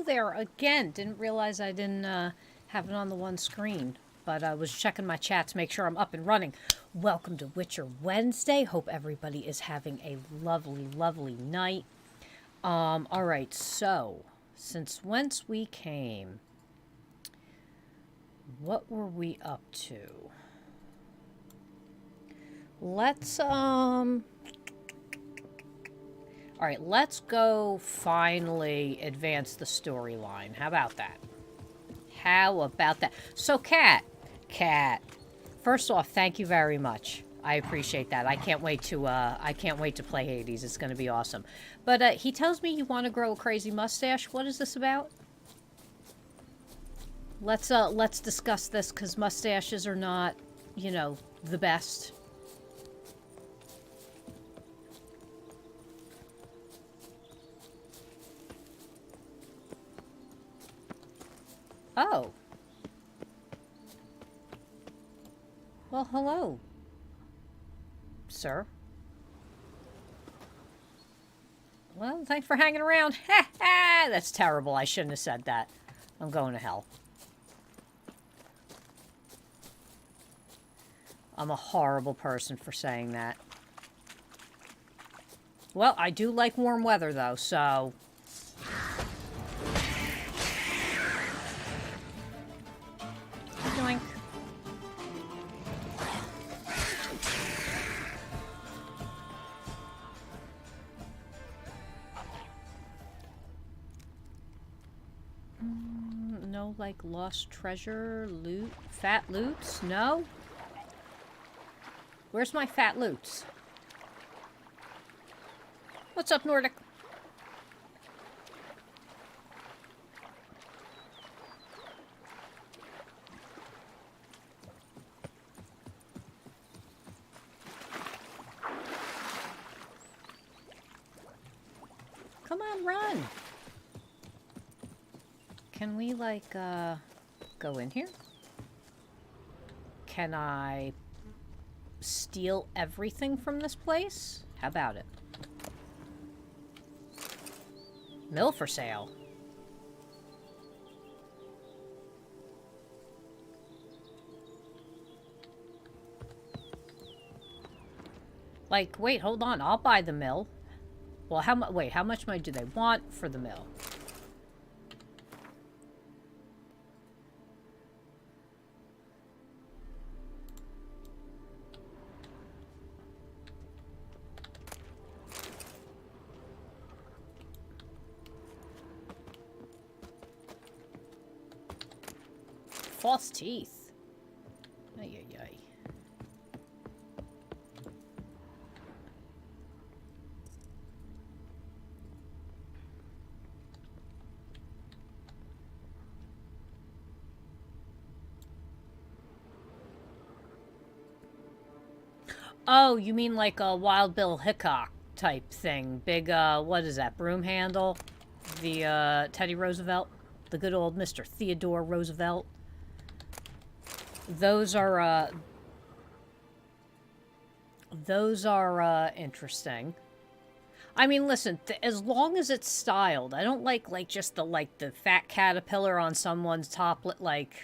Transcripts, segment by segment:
hello there again. Didn't realize I didn't have it on the one screen, but I was checking my chat to make sure I'm up and running. Welcome to Witcher Wednesday. Hope everybody is having a lovely, lovely night. All right, so since whence we came, what were we up to? Let's all right, let's go finally advance the storyline. How about that? How about that? So, Kat, first off, thank you very much. I appreciate that. I can't wait to play Hades. It's going to be awesome. But he tells me you want to grow a crazy mustache. What is this about? Let's discuss this, because mustaches are not, you know, the best. Oh. Well, hello, sir. Well, thanks for hanging around. Ha ha! That's terrible. I shouldn't have said that. I'm going to hell. I'm a horrible person for saying that. Well, I do like warm weather, though, so... Doink. No, like, lost treasure, loot, fat loots? No? Where's my fat loots? What's up, Nordic? Come on, run! Can we, like, go in here? Can I steal everything from this place? How about it? Mill for sale. Like, wait, hold on. I'll buy the mill. Well, how much? Wait, how much money do they want for the mill? False teeth. Ay, ay, ay. Oh, you mean like a Wild Bill Hickok type thing. Big, what is that, broom handle? The, Teddy Roosevelt? The good old Mr. Theodore Roosevelt? Those are interesting. I mean, listen, as long as it's styled. I don't like just the fat caterpillar on someone's top lip, like...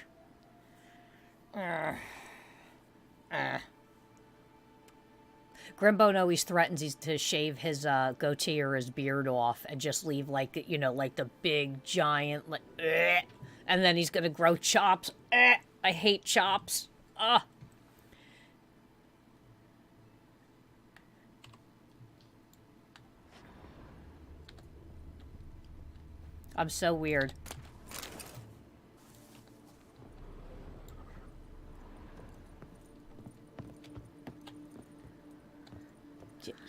Grimbo always threatens to shave his goatee or his beard off and just leave, like, you know, like the big, giant, like, and then he's gonna grow chops. I hate chops. Ugh. I'm so weird.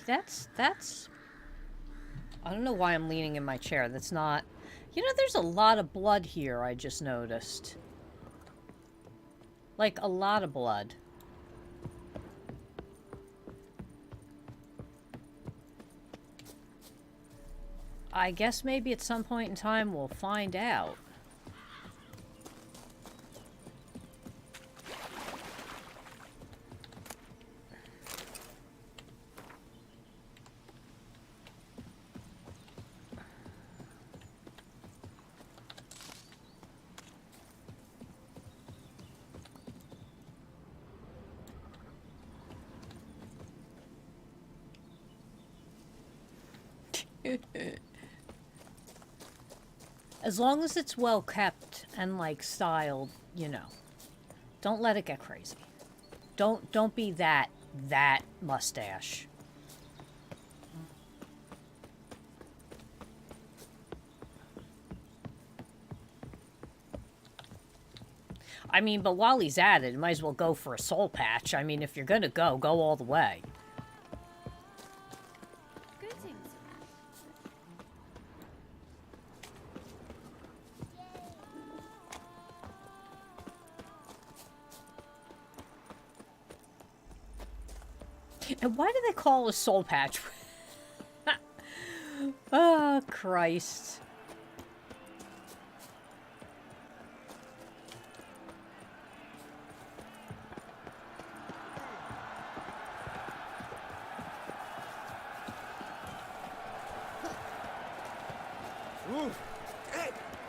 That's... I don't know why I'm leaning in my chair. That's not... You know, there's a lot of blood here, I just noticed. Like, a lot of blood. I guess maybe at some point in time we'll find out. As long as it's well kept and like styled, you know. Don't let it get crazy. Don't be that mustache. I mean, but while he's at it, might as well go for a soul patch. I mean, if you're gonna go all the way. And why do they call it a soul patch? Oh, Christ.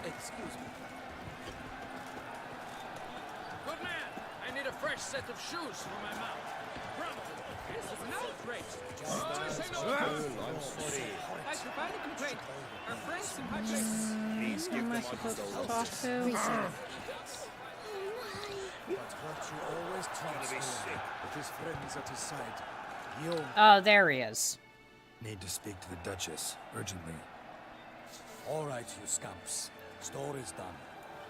Excuse me. Good man, I need a fresh set of shoes for my mount. This is an outrage. I'm sorry. I provide a complaint. Our friends in high places. Please give them Supposed to talk to? But what you always trust with his friends at his side. You Oh, there he is. need to speak to the Duchess urgently. All right, you scamps. Story's done.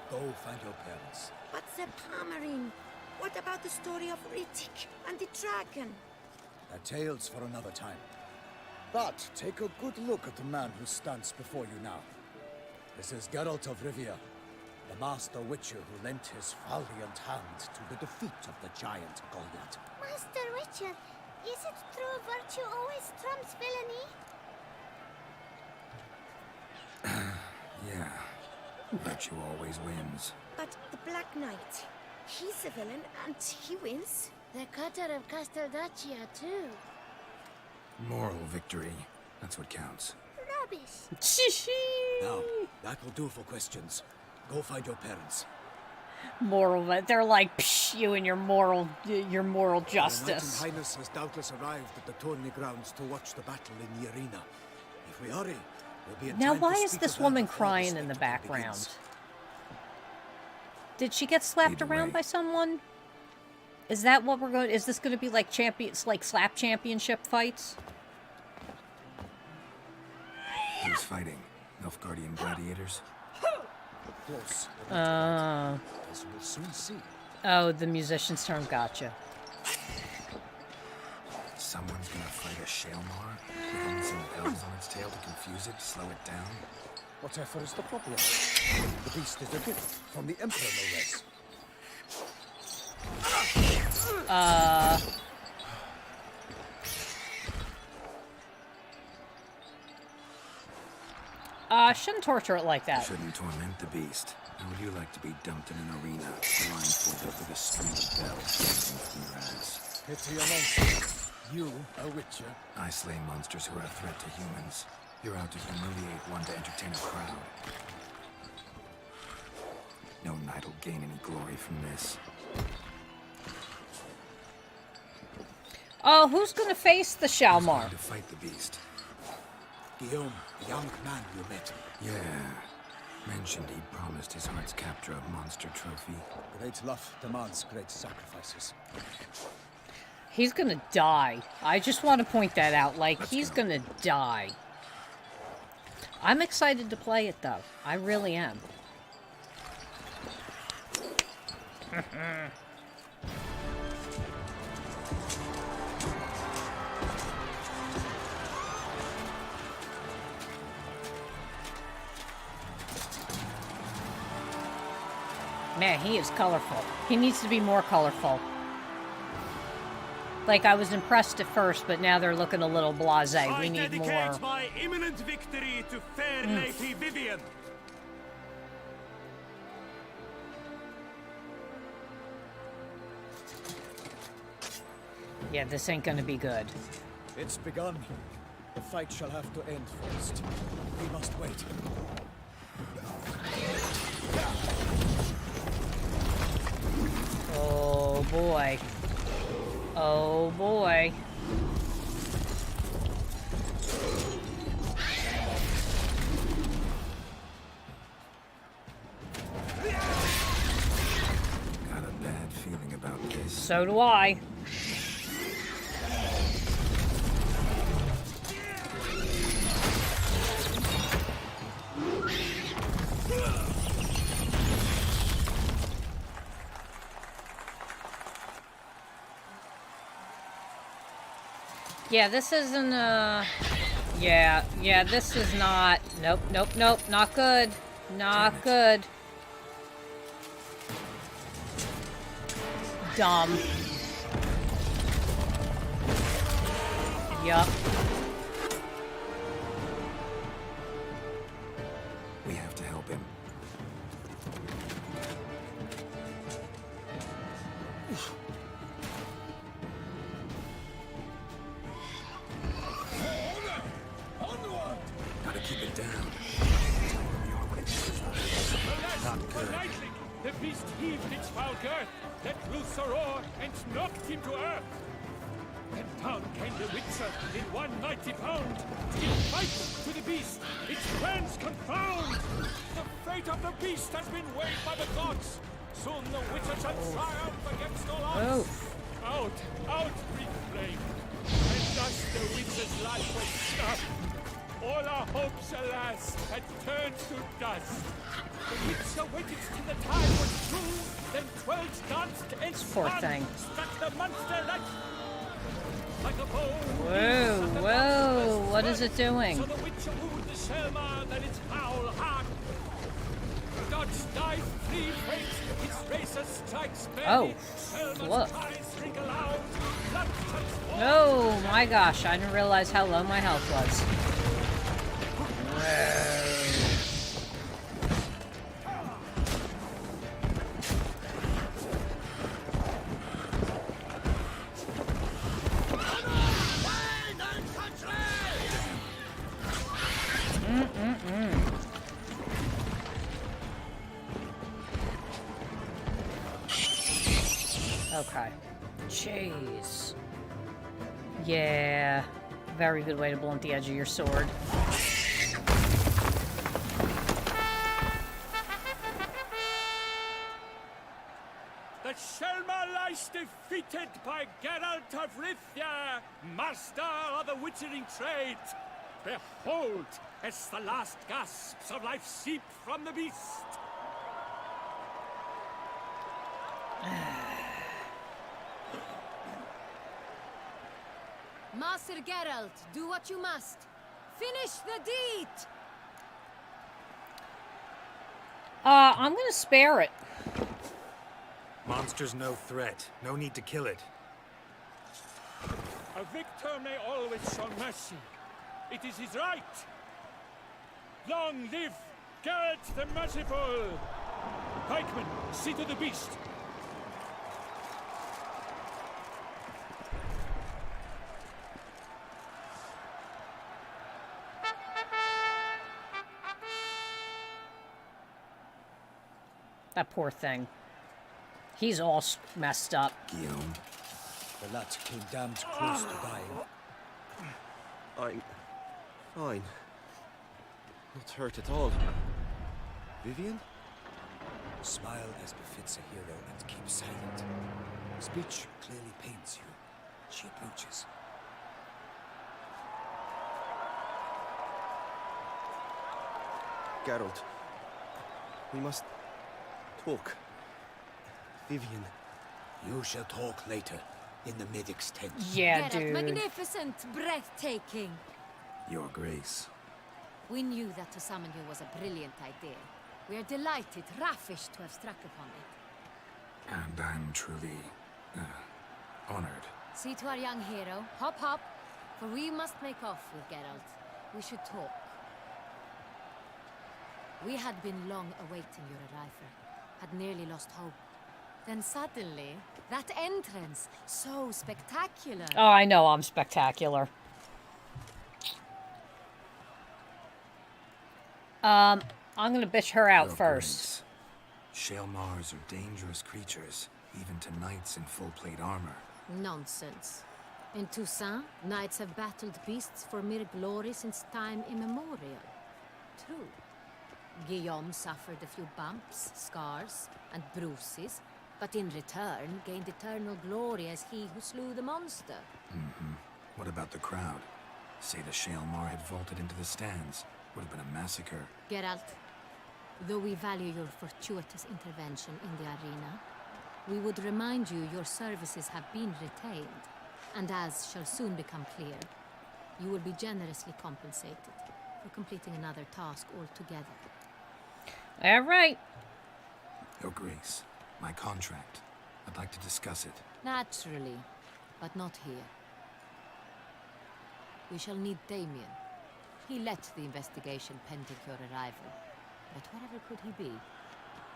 Go find your parents. But the Pomerine, what about the story of Rittik and the dragon? They're tales for another time. But take a good look at the man who stands before you now. This is Geralt of Rivia, the master witcher who lent his valiant hand to the defeat of the giant Goliath. Master Richard, is it true virtue always trumps villainy? Yeah, virtue always wins. But the Black Knight, he's a villain and he wins. The cutter of Casteldaccia, too. Moral victory, that's what counts. Rubbish. Now, that will do for questions. Go find your parents. Moral, they're like, psh, you and your moral justice. The Knight in Highness has doubtless arrived at the tourney grounds to watch the battle in the arena. If we hurry, we'll be in Now, time to why is speak this with her woman before the crying in the spectacle background? begins. Did she get slapped Either around way. by someone? Is that what we're going? Is this going to be like slap championship fights? Who's fighting? Nilfgaardian gladiators? Close. Uh, As we'll soon see. oh, the musician's term. Gotcha. Someone's gonna fight a Shalmar with some bells on its tail to confuse it, slow it down. Whatever is the problem? The beast is a gift from the Emperor, no less. Shouldn't torture it like that. Shouldn't torment the beast. How would you like to be dumped in an arena, blindfolded with a string of bells dancing from your ass? Pity a monster. You, a witcher. I slay monsters who are a threat to humans. You're out to humiliate one to entertain a crowd. No knight will gain any glory from this. Oh, who's going to face the Who's Shalmar? going to fight the beast? Guillaume, the young man you met. Yeah. Mentioned he promised his heart's capture a monster trophy. Great love demands great sacrifices. He's going to die. I just want to point that out. Like, Let's he's go. going to die. I'm excited to play it, though. I really am. Man, he is colorful. He needs to be more colorful. Like, I was impressed at first, but now they're looking a little blasé. We need more. I dedicate my imminent victory to fair Lady Vivian. Yeah, this ain't gonna be good. It's begun. The fight shall have to end first. We must wait. Oh boy. Oh boy. about this. So do I. Yeah, this isn't, yeah, this is not... Nope, not good. Not good. Dumb. Yup. We have to help him. Gotta keep it down. Not good. The beast heaved its foul girth, let loose a roar, and knocked him to earth. Then down came the Witcher in 190 pound. In fight to the beast, its friends confound. The fate of the beast has been weighed by the gods. Soon the Witcher shall triumph against all odds. Out, breathe flame. And thus the Witcher's life was snuffed. All our hopes, alas, had turned to dust. The Witcher waited till the time was through, then 12 danced and Poor spun, thing. struck the monster like a bow. Whoa, what is it doing? So the Witcher wooed the Selma, then its foul heart. Dodge, dive, flee, faint, its racer strikes belly. Oh, Selma's look. cries ring aloud. Blood touch wall. Oh my gosh, I didn't realize how low my health was. Okay. Jeez. Yeah. Very good way to blunt the edge of your sword. The Selma lies defeated by Geralt of Rithia, master of the witchering trade. Behold, as the last gasps of life seep from the beast. Master Geralt, do what you must. Finish the deed! I'm gonna spare it. Monster's no threat. No need to kill it. A victor may always show mercy. It is his right. Long live Geralt the Merciful! Pikeman, see to the beast. That poor thing. He's all messed up. Guillaume, The lad came damned close to dying. I'm fine. Not hurt at all. Vivian? Smile as befits a hero and keep silent. Speech clearly pains you. She approaches. Geralt. We must talk. Vivian. You shall talk later, in the medic's tent. Yeah, Geralt, dude. magnificent, breathtaking. Your Grace. We knew that to summon you was a brilliant idea. We are delighted, ravished to have struck upon it. And I'm truly, honored. See to our young hero. Hop, hop. For we must make off with Geralt. We should talk. We had been long awaiting your arrival. Had nearly lost hope. Then suddenly, that entrance, so spectacular. Oh, I know I'm spectacular. I'm gonna bitch her out Your first. Grace. Shaelmars are dangerous creatures, even to knights in full plate armor. Nonsense. In Toussaint, knights have battled beasts for mere glory since time immemorial. True. Guillaume suffered a few bumps, scars, and bruises, but in return gained eternal glory as he who slew the monster. Mm-hmm. What about the crowd? Say the Shaelmar had vaulted into the stands. Would have been a massacre. Geralt, though we value your fortuitous intervention in the arena, we would remind you your services have been retained, and as shall soon become clear, you will be generously compensated for completing another task altogether. All right. Your Grace, my contract. I'd like to discuss it. Naturally, but not here. We shall need Damien. He led the investigation pending your arrival. But whatever could he be?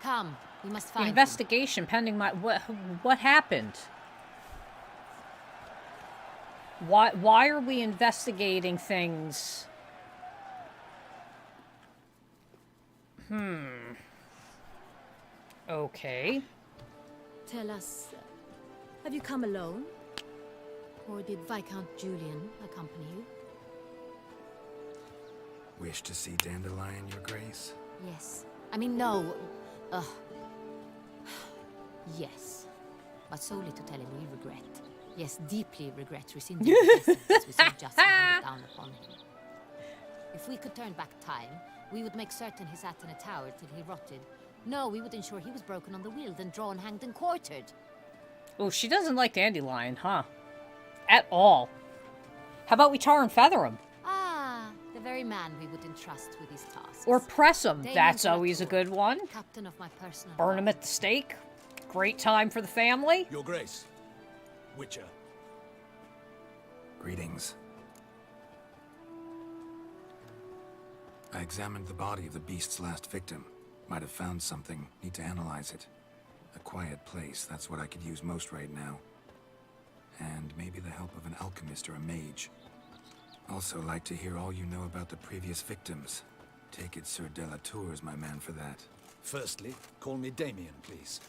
Come, we must find Investigation pending my... What happened? Why are we investigating things? Okay. Tell us, have you come alone? Or did Viscount Julian accompany you? Wish to see Dandelion, Your Grace? Yes. I mean, no. Yes. But solely to tell him we regret. Yes, deeply regret rescinding the sentence we so justly handed down upon him. If we could turn back time, we would make certain he sat in a tower till he rotted. No, we would ensure he was broken on the wheel, then drawn, hanged, and quartered. Oh, she doesn't like Dandelion, huh? At all. How about we tar and feather him? Ah, the very man we would entrust with these tasks. Or press him. Damon That's always a good one. Captain of my personal Burn him at the stake. Great time for the family. Your Grace. Witcher. Greetings. I examined the body of the beast's last victim. Might have found something. Need to analyze it. A quiet place, that's what I could use most right now. And maybe the help of an alchemist or a mage. Also like to hear all you know about the previous victims. Take it Sir Delatour is my man for that. Firstly, call me Damien, please.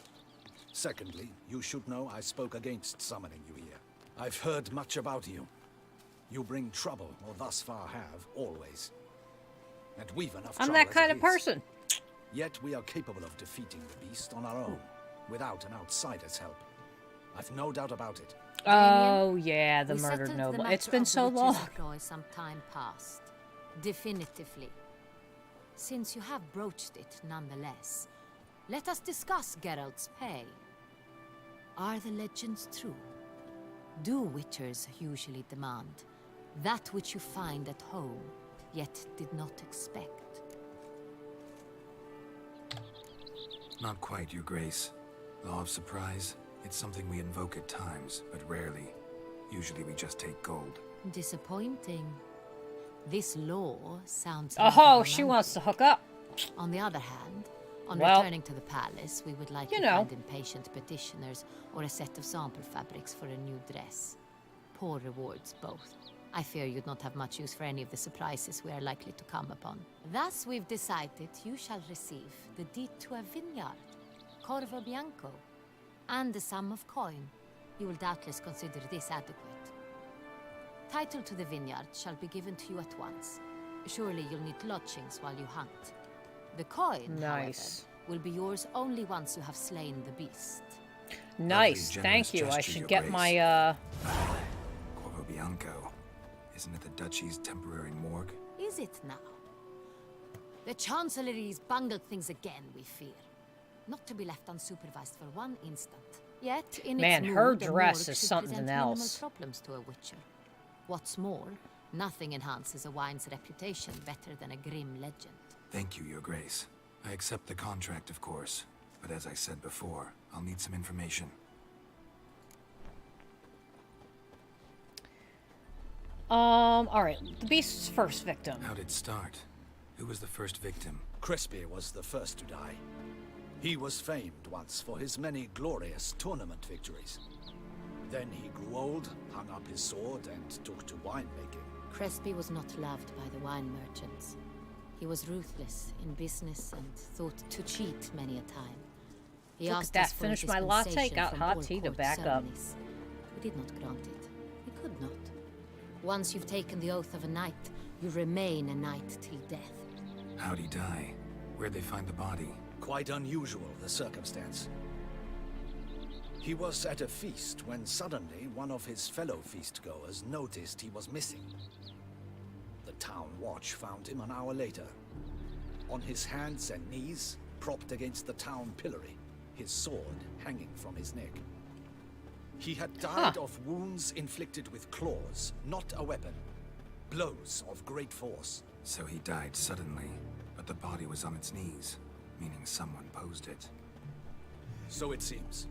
Secondly, you should know I spoke against summoning you here. I've heard much about you. You bring trouble, or thus far have, always. And we've enough trouble I'm that as kind it of is. person. Yet we are capable of defeating the beast on our own, without an outsider's help. I've no doubt about it. Oh, yeah, the We murdered settled noble. the It's matter been of so the witch's long. employ some time past. Definitively. Since you have broached it nonetheless, let us discuss Geralt's pay. Are the legends true? Do witchers usually demand that which you find at home, yet did not expect? Not quite, Your Grace. Law of surprise, it's something we invoke at times, but rarely. Usually we just take gold. Disappointing. This law sounds Oh, rather she romantic. wants to hook up. On the other hand, on Well, returning to the palace, we would likely find impatient petitioners or a set of sample fabrics for a new dress. Poor rewards, both. I fear you'd not have much use for any of the surprises we are likely to come upon. Thus, we've decided you shall receive the deed to a vineyard, Corvo Bianco, and the sum of coin. You will doubtless consider this adequate. Title to the vineyard shall be given to you at once. Surely you'll need lodgings while you hunt. The coin, Nice. however, will be yours only once you have slain the beast. Nice, Lovely, thank generous you. I gesture, should Your get Grace. my, Corvo Bianco. Isn't it the Duchy's temporary morgue? Is it now? The Chancellery's bungled things again, we fear. Not to be left unsupervised for one instant. Yet, in Man, its her mood, the dress morgue is should something present minimal else. problems to a witcher. What's more, nothing enhances a wine's reputation better than a grim legend. Thank you, Your Grace. I accept the contract, of course. But as I said before, I'll need some information. alright. The beast's first victim. How'd it start? Who was the first victim? Crispy was the first to die. He was famed once for his many glorious tournament victories. Then he grew old, hung up his sword, and took to winemaking. Crespi was not loved by the wine merchants. He was ruthless in business and thought to cheat many a time. He Look at asked that, us for a finished my latte, dispensation got from hot all tea to court back up. ceremonies. We did not grant it. We could not. Once you've taken the oath of a knight, you remain a knight till death. How'd he die? Where'd they find the body? Quite unusual, the circumstance. He was at a feast when suddenly one of his fellow feastgoers noticed he was missing. The town watch found him an hour later. On his hands and knees, propped against the town pillory, his sword hanging from his neck. He had died of wounds inflicted with claws, not a weapon. Blows of great force. So he died suddenly, but the body was on its knees, meaning someone posed it. So it seems.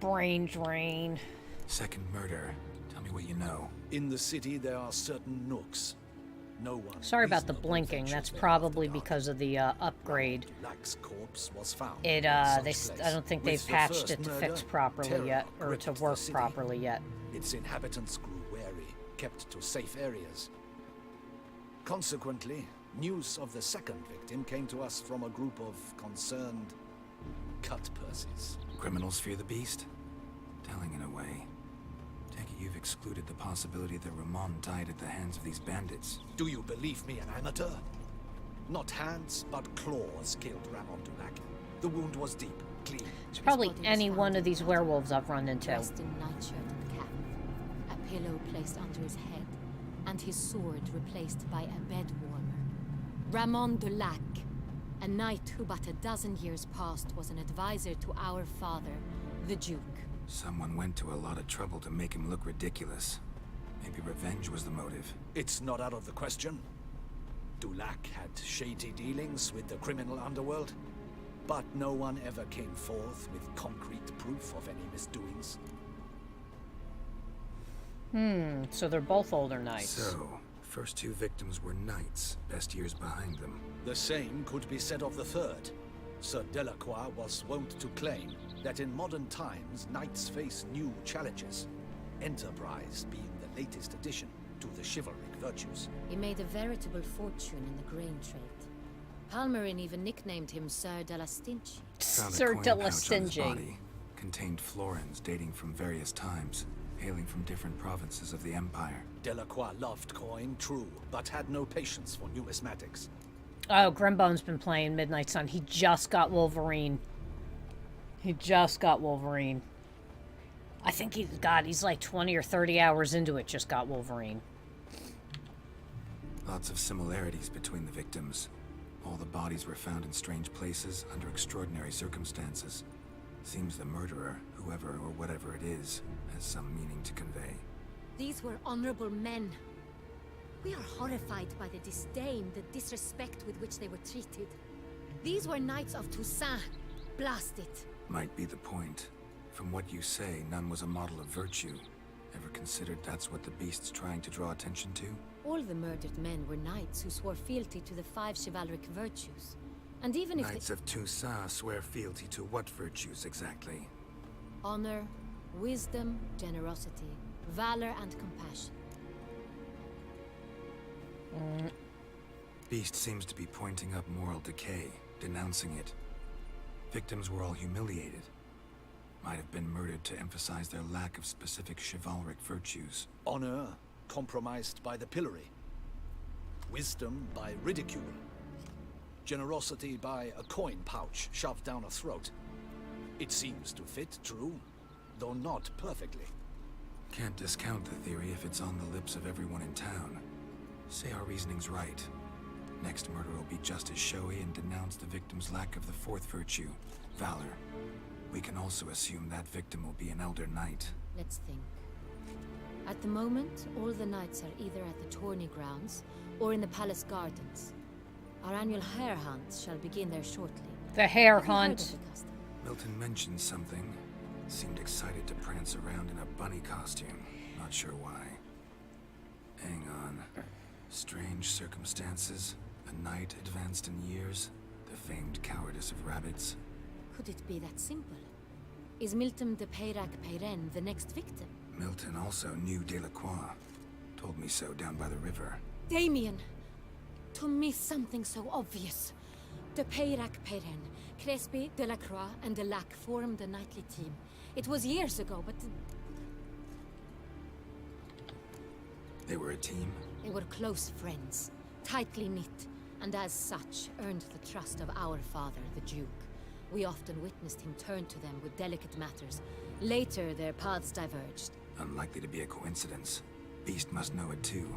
Brain drain. Second murder. Tell me what you know. In the city, there are certain nooks. No one. Sorry about the blinking. That's probably because of the upgrade. Dulac's corpse was found. I don't think they've patched it to fix properly yet, or to work properly yet. Its inhabitants grew wary, kept to safe areas. Consequently, news of the second victim came to us from a group of concerned cut purses. Criminals fear the beast? Telling in a way. Take it you've excluded the possibility that Ramon died at the hands of these bandits. Do you believe me, an amateur? Not hands, but claws killed Ramon Dulac. The wound was deep, clean. It's probably any one of these werewolves I've run into. Dressed in nightshirt and cap, a pillow placed under his head, and his sword replaced by a bed warmer. Ramon Dulac, a knight who but a dozen years past was an advisor to our father, the Duke. Someone went to a lot of trouble to make him look ridiculous. Maybe revenge was the motive. It's not out of the question. Dulac had shady dealings with the criminal underworld, but no one ever came forth with concrete proof of any misdoings. So they're both older knights. So, first two victims were knights, best years behind them. The same could be said of the third. Sir Delacroix was wont to claim that in modern times, knights face new challenges, enterprise being the latest addition to the chivalric virtues. He made a veritable fortune in the grain trade. Palmerin even nicknamed him Sir de la Stingy. Sir de la Stingy. Body contained florins dating from various times, hailing from different provinces of the Empire. Delacroix loved coin, true, but had no patience for numismatics. Oh, Grimbone's been playing Midnight Sun. He just got Wolverine. He just got Wolverine. I think he's like 20 or 30 hours into it, just got Wolverine. Lots of similarities between the victims. All the bodies were found in strange places, under extraordinary circumstances. Seems the murderer, whoever or whatever it is, has some meaning to convey. These were honorable men. We are horrified by the disdain, the disrespect with which they were treated. These were knights of Toussaint. Blast it. Might be the point. From what you say, none was a model of virtue. Ever considered that's what the beast's trying to draw attention to? All the murdered men were knights who swore fealty to the 5 chivalric virtues. And even if Knights of Toussaint swear fealty to what virtues exactly? honor, wisdom, generosity, valor, and compassion. Beast seems to be pointing up moral decay, denouncing it. Victims were all humiliated. Might have been murdered to emphasize their lack of specific chivalric virtues. Honor compromised by the pillory. Wisdom by ridicule. Generosity by a coin pouch shoved down a throat. It seems to fit, true, though not perfectly. Can't discount the theory if it's on the lips of everyone in town. Say our reasoning's right. Next murder will be just as showy and denounce the victim's lack of the fourth virtue, valor. We can also assume that victim will be an elder knight. Let's think. At the moment, all the knights are either at the tourney grounds or in the palace gardens. Our annual hare hunt shall begin there shortly. The hare Have you heard hunt. of the custom? Milton mentioned something. Seemed excited to prance around in a bunny costume. Not sure why. Hang on. Strange circumstances. A knight advanced in years. The famed cowardice of rabbits. Could it be that simple? Is Milton de Peyrac Peyren the next victim? Milton also knew Delacroix. Told me so down by the river. Damien! To miss something so obvious. De Peyrac Peyren, Crespi, Delacroix, and Delac formed a knightly team. It was years ago, but They were a team? they were close friends, tightly knit, and as such earned the trust of our father, the Duke. We often witnessed him turn to them with delicate matters. Later, their paths diverged. Unlikely to be a coincidence. Beast must know it too.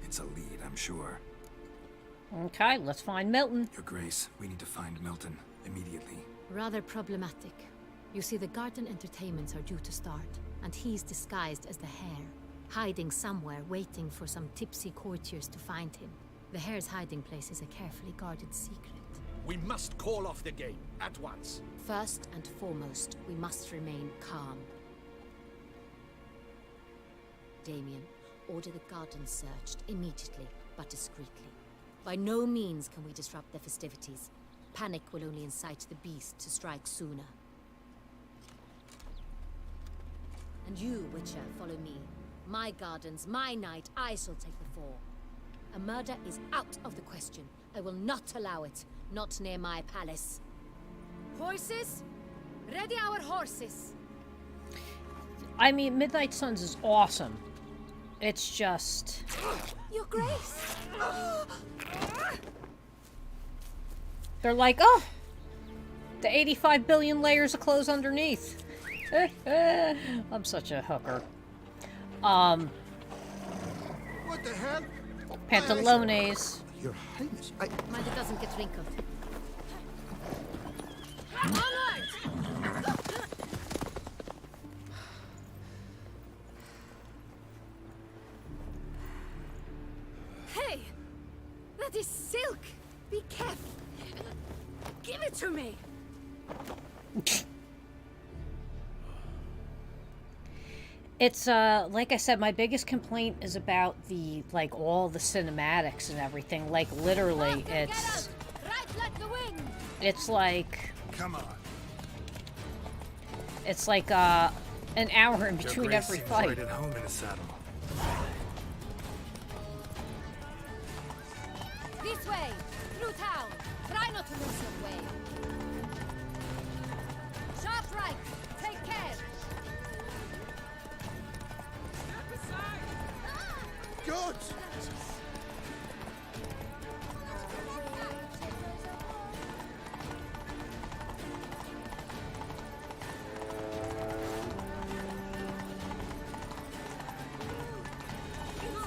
It's a lead, I'm sure. Okay, let's find Milton. Your Grace, we need to find Milton immediately. Rather problematic. You see, the garden entertainments are due to start, and he's disguised as the Hare, hiding somewhere, waiting for some tipsy courtiers to find him. The Hare's hiding place is a carefully guarded secret. We must call off the game, at once. First and foremost, we must remain calm. Damien, order the garden searched immediately, but discreetly. By no means can we disrupt the festivities. Panic will only incite the beast to strike sooner. And you, Witcher, follow me. My gardens, my night, I shall take the fall. A murder is out of the question. I will not allow it. Not near my palace. Horses? Ready our horses! I mean, Midnight Suns is awesome. It's just... Your Grace! They're like, oh! The 85 billion layers of clothes underneath. I'm such a hooker. What the hell? Pantalones. Your Highness, Mind it doesn't get wrinkled. Onward! Hey! That is silk! Be careful! Give it to me! It's, like I said, my biggest complaint is about the, like, all the cinematics and everything. Like, literally, it's... Right like the wind! It's like... Come on. It's like, an hour in between Your Grace every seems fight. right at home in a saddle. This way! Through town! Try not to lose your way. Sharp right! Take care! God!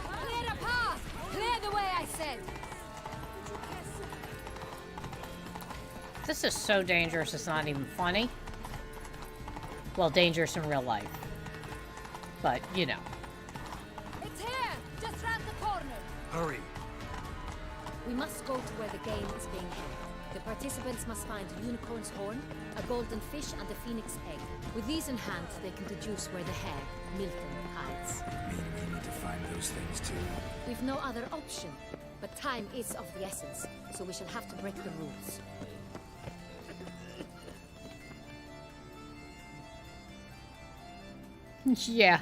Clear a path! Clear the way, I said! This is so dangerous, it's not even funny. Well, dangerous in real life. But, you know. It's here! Just round the corner! Hurry. We must go to where the game is being held. The participants must find a unicorn's horn, a golden fish, and a phoenix egg. With these in hand, they can deduce where the Hare, Milton, hides. Mean we need to find those things too. We've no other option. But time is of the essence, so we shall have to break the rules. Yeah.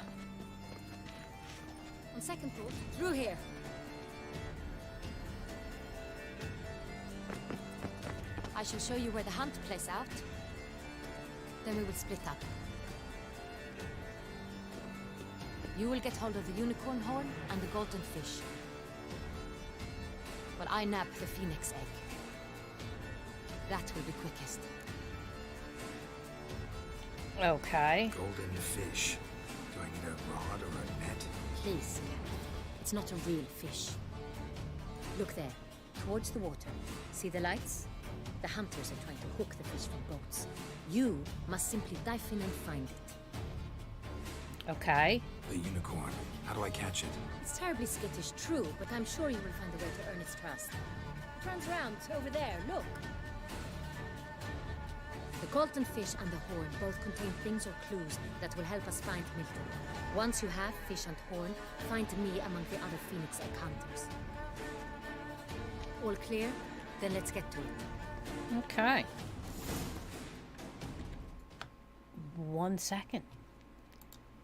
On second thought, through here. I shall show you where the hunt plays out. Then we will split up. You will get hold of the unicorn horn and the golden fish. While I nab the phoenix egg. That will be quickest. Okay. Golden fish. Do I need a rod or a net? Please, it's not a real fish. Look there, towards the water. See the lights? The hunters are trying to hook the fish from boats. You must simply dive in and find it. Okay. The unicorn. How do I catch it? It's terribly skittish, true, but I'm sure you will find a way to earn its trust. Turns around, over there, look. The golden fish and the horn both contain things or clues that will help us find Milton. Once you have fish and horn, find me among the other phoenix egg hunters. All clear? Then let's get to it. Okay. 1 second.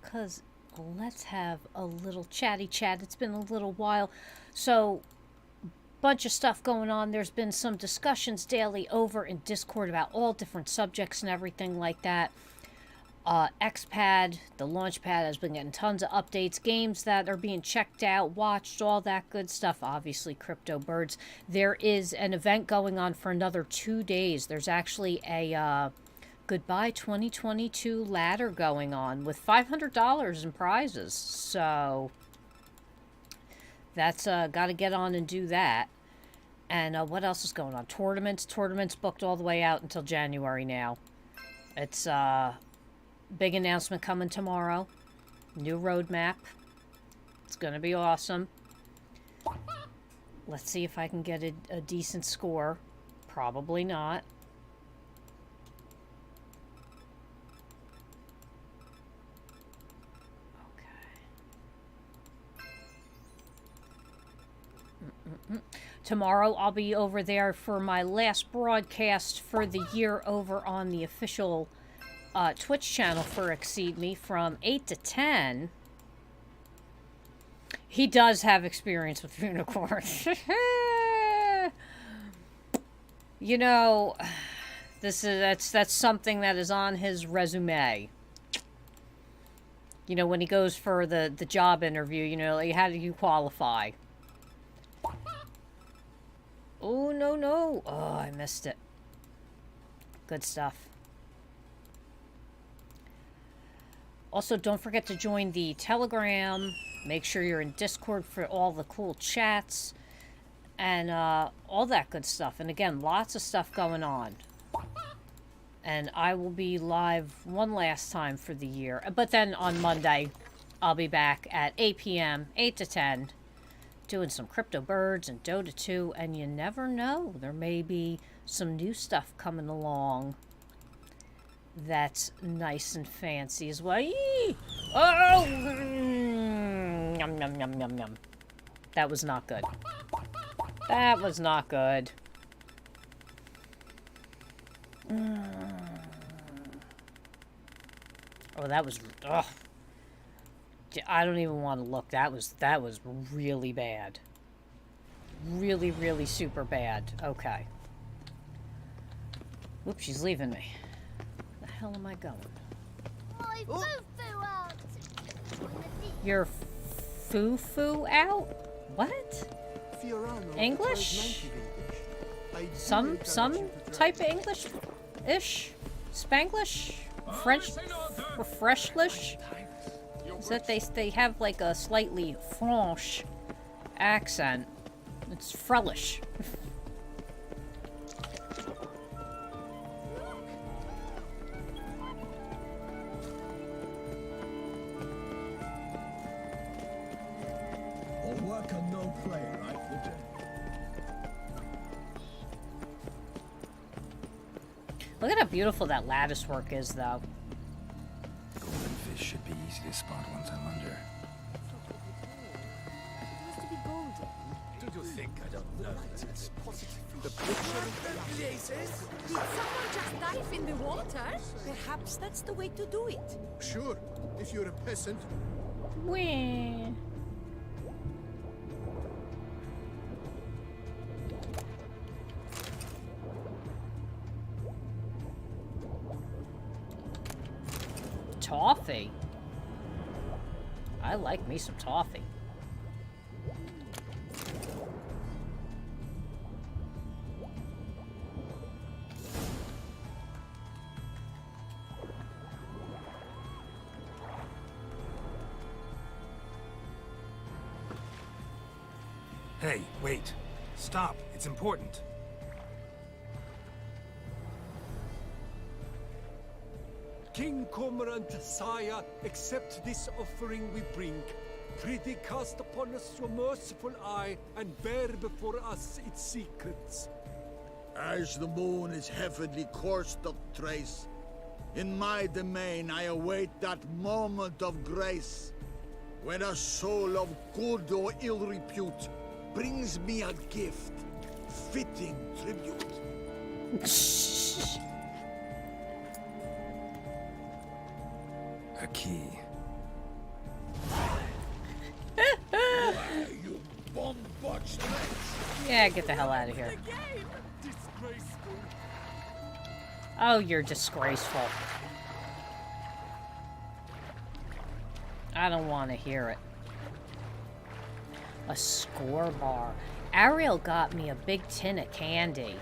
Because let's have a little chatty chat. It's been a little while. So, bunch of stuff going on. There's been some discussions daily over in Discord about all different subjects and everything like that. XPad, the Launchpad, has been getting tons of updates, games that are being checked out, watched, all that good stuff. Obviously, Crypto Birds. There is an event going on for another 2 days. There's actually a Goodbye 2022 ladder going on with $500 in prizes. So that's got to get on and do that. And what else is going on? Tournaments booked all the way out until January now. It's big announcement coming tomorrow. New roadmap. It's gonna be awesome. Let's see if I can get a decent score. Probably not. Tomorrow I'll be over there for my last broadcast for the year over on the official Twitch channel for Exceed Me from 8 to 10. He does have experience with unicorns. You know, that's something that is on his resume. You know, when he goes for the job interview, you know, like, how do you qualify? Oh, no, no. Oh, I missed it. Good stuff. Also, don't forget to join the Telegram. Make sure you're in Discord for all the cool chats. And all that good stuff. And again, lots of stuff going on. And I will be live one last time for the year. But then on Monday, I'll be back at 8 p.m., 8 to 10. Doing some Crypto Birds and Dota 2, and you never know. There may be some new stuff coming along that's nice and fancy as well. Yee! Oh! Yum, yum, yum, yum, yum. That was not good. That was not good. Oh, that was... Ugh. I don't even want to look. That was really bad. Really, really super bad. Okay. Whoops, she's leaving me. Where the hell am I going? My foo-foo out. Your foo-foo out? What? English? Some type of English-ish? Spanglish? French? Freshlish? Is that they have like a slightly French accent. It's Frelish. All work and no play, right, Lieutenant? Look at how beautiful that lattice work is, though. Golden fish should be easy to spot once I'm under. Did you think I don't know that it's positive? The Did someone just dive in the water? Perhaps that's the way to do it. Sure, if you're a peasant. Whee. Toffee. I like me some toffee. Hey, wait. Stop. It's important. King Cormorant, sire, accept this offering we bring. Prithee cast upon us your merciful eye, and bear before us its secrets. As the moon is heavily coursed of trace, in my domain I await that moment of grace, when a soul of good or ill repute brings me a gift, fitting tribute. A key. You bomb-botched Yeah, get the hell out of here. Disgraceful. Oh, you're disgraceful. I don't want to hear it. A score bar. Ariel got me a big tin of candy.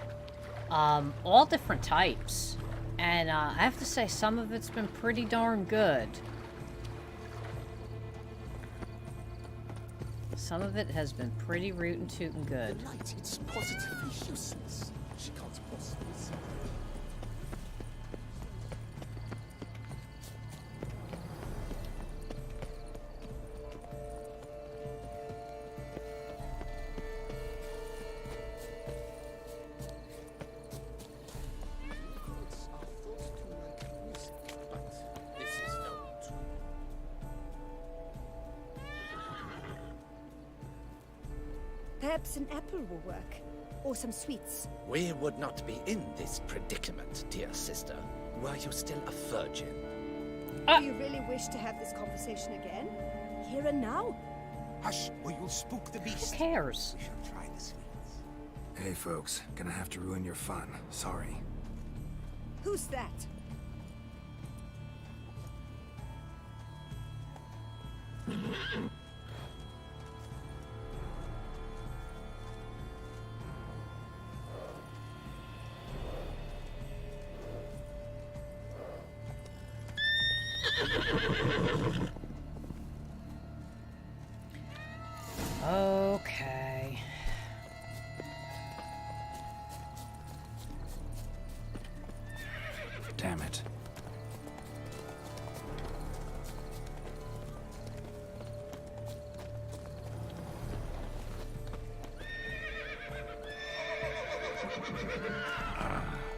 All different types. And I have to say, some of it's been pretty darn good. Some of it has been pretty rootin' tootin' good. The light, it's positively useless. She can't possibly see. Perhaps an apple will work. Or some sweets. We would not be in this predicament, dear sister, were you still a virgin. Do you really wish to have this conversation again? Here and now? Hush, or you'll spook the beast. Who cares? We shall try the sweets. Hey, folks. Gonna have to ruin your fun. Sorry. Who's that? Okay. Damn it.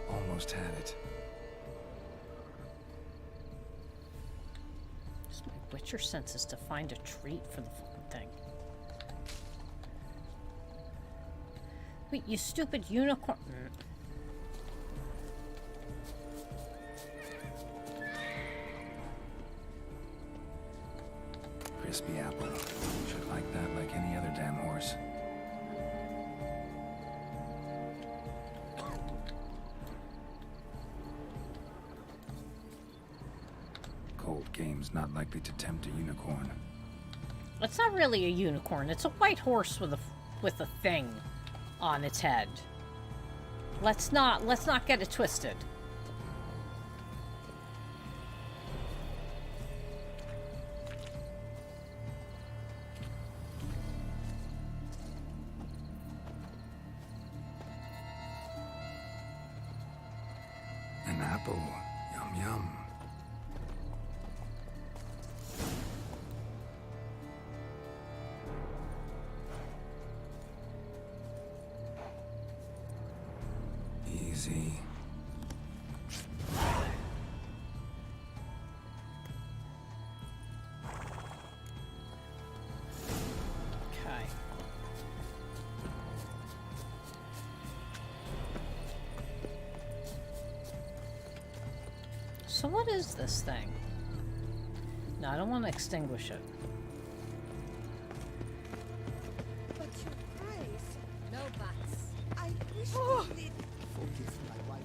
Almost had it. Just my Witcher senses to find a treat for the fucking thing. Wait, you stupid unicorn. Crispy apple. Should like that like any other damn horse. Cold game's not likely to tempt a unicorn. It's not really a unicorn. It's a white horse with a thing on its head. Let's not get it twisted. An apple. Yum yum. Easy. Okay. So what is this thing? No, I don't want to extinguish it. But your price. No buts. I wish we did. Forgive my wife.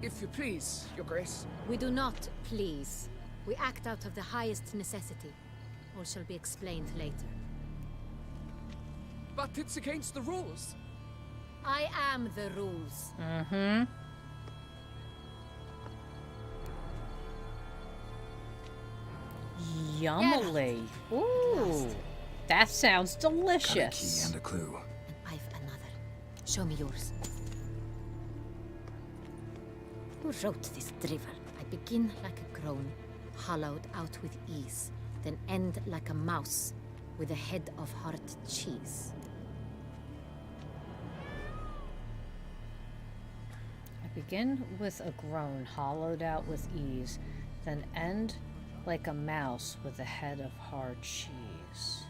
If you please, Your Grace. We do not please. We act out of the highest necessity. All shall be explained later. But it's against the rules. I am the rules. Mm-hmm. Yummily. Ooh. That sounds Got a key delicious. and a clue. And I've another. Show me yours. Who wrote this drivel? I begin like a groan, hollowed out with ease, then end like a mouse with a head of hard cheese. I begin with a groan, hollowed out with ease, then end like a mouse with a head of hard cheese.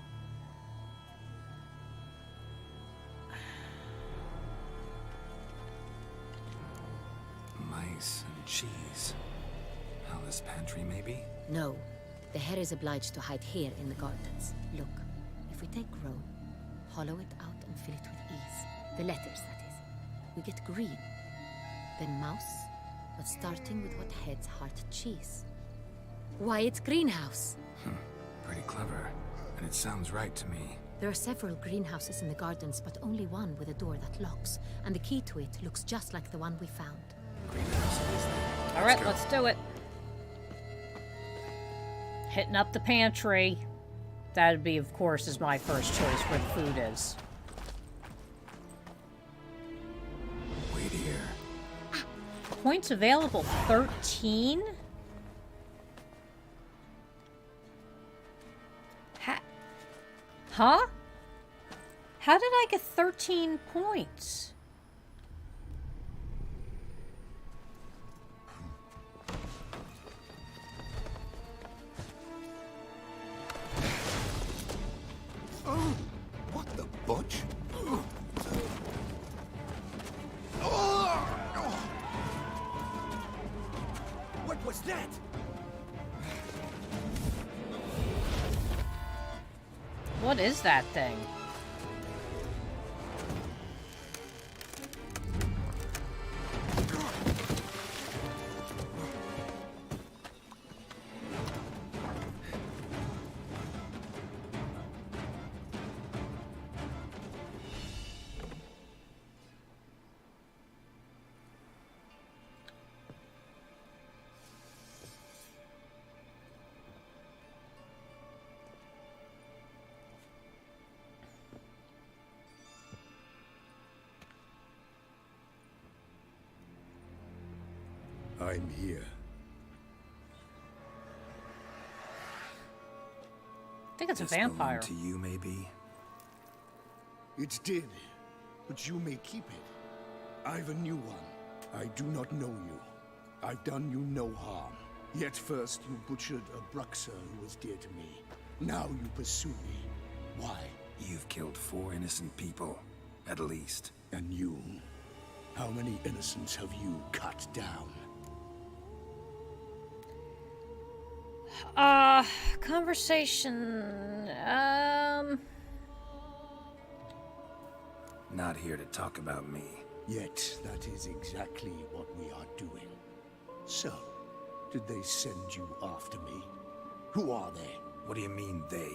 Mice and cheese. Palace pantry, maybe? No, the hair is obliged to hide here in the gardens. Look, if we take groan, hollow it out and fill it with ease, the letters that is, we get green. Then mouse, but starting with what heads heart cheese. Why, it's greenhouse. pretty clever, and it sounds right to me. There are several greenhouses in the gardens, but only one with a door that locks, and the key to it looks just like the one we found. All right, let's do it. Hitting up the pantry. That'd be, of course, is my first choice where the food is. Wait here. Points available 13? Huh? How did I get 13 points? Oh, what the butch? What was that? What is that thing? I'm here. I think it's a This vampire. belonged to you, maybe? It did, but you may keep it. I've a new one. I do not know you. I've done you no harm. Yet first you butchered a Bruxer who was dear to me. Now you pursue me. Why? You've killed 4 innocent people, at least. And you? How many innocents have you cut down? Conversation. Not here to talk about me. Yet that is exactly what we are doing. So, did they send you after me? Who are they? What do you mean, they?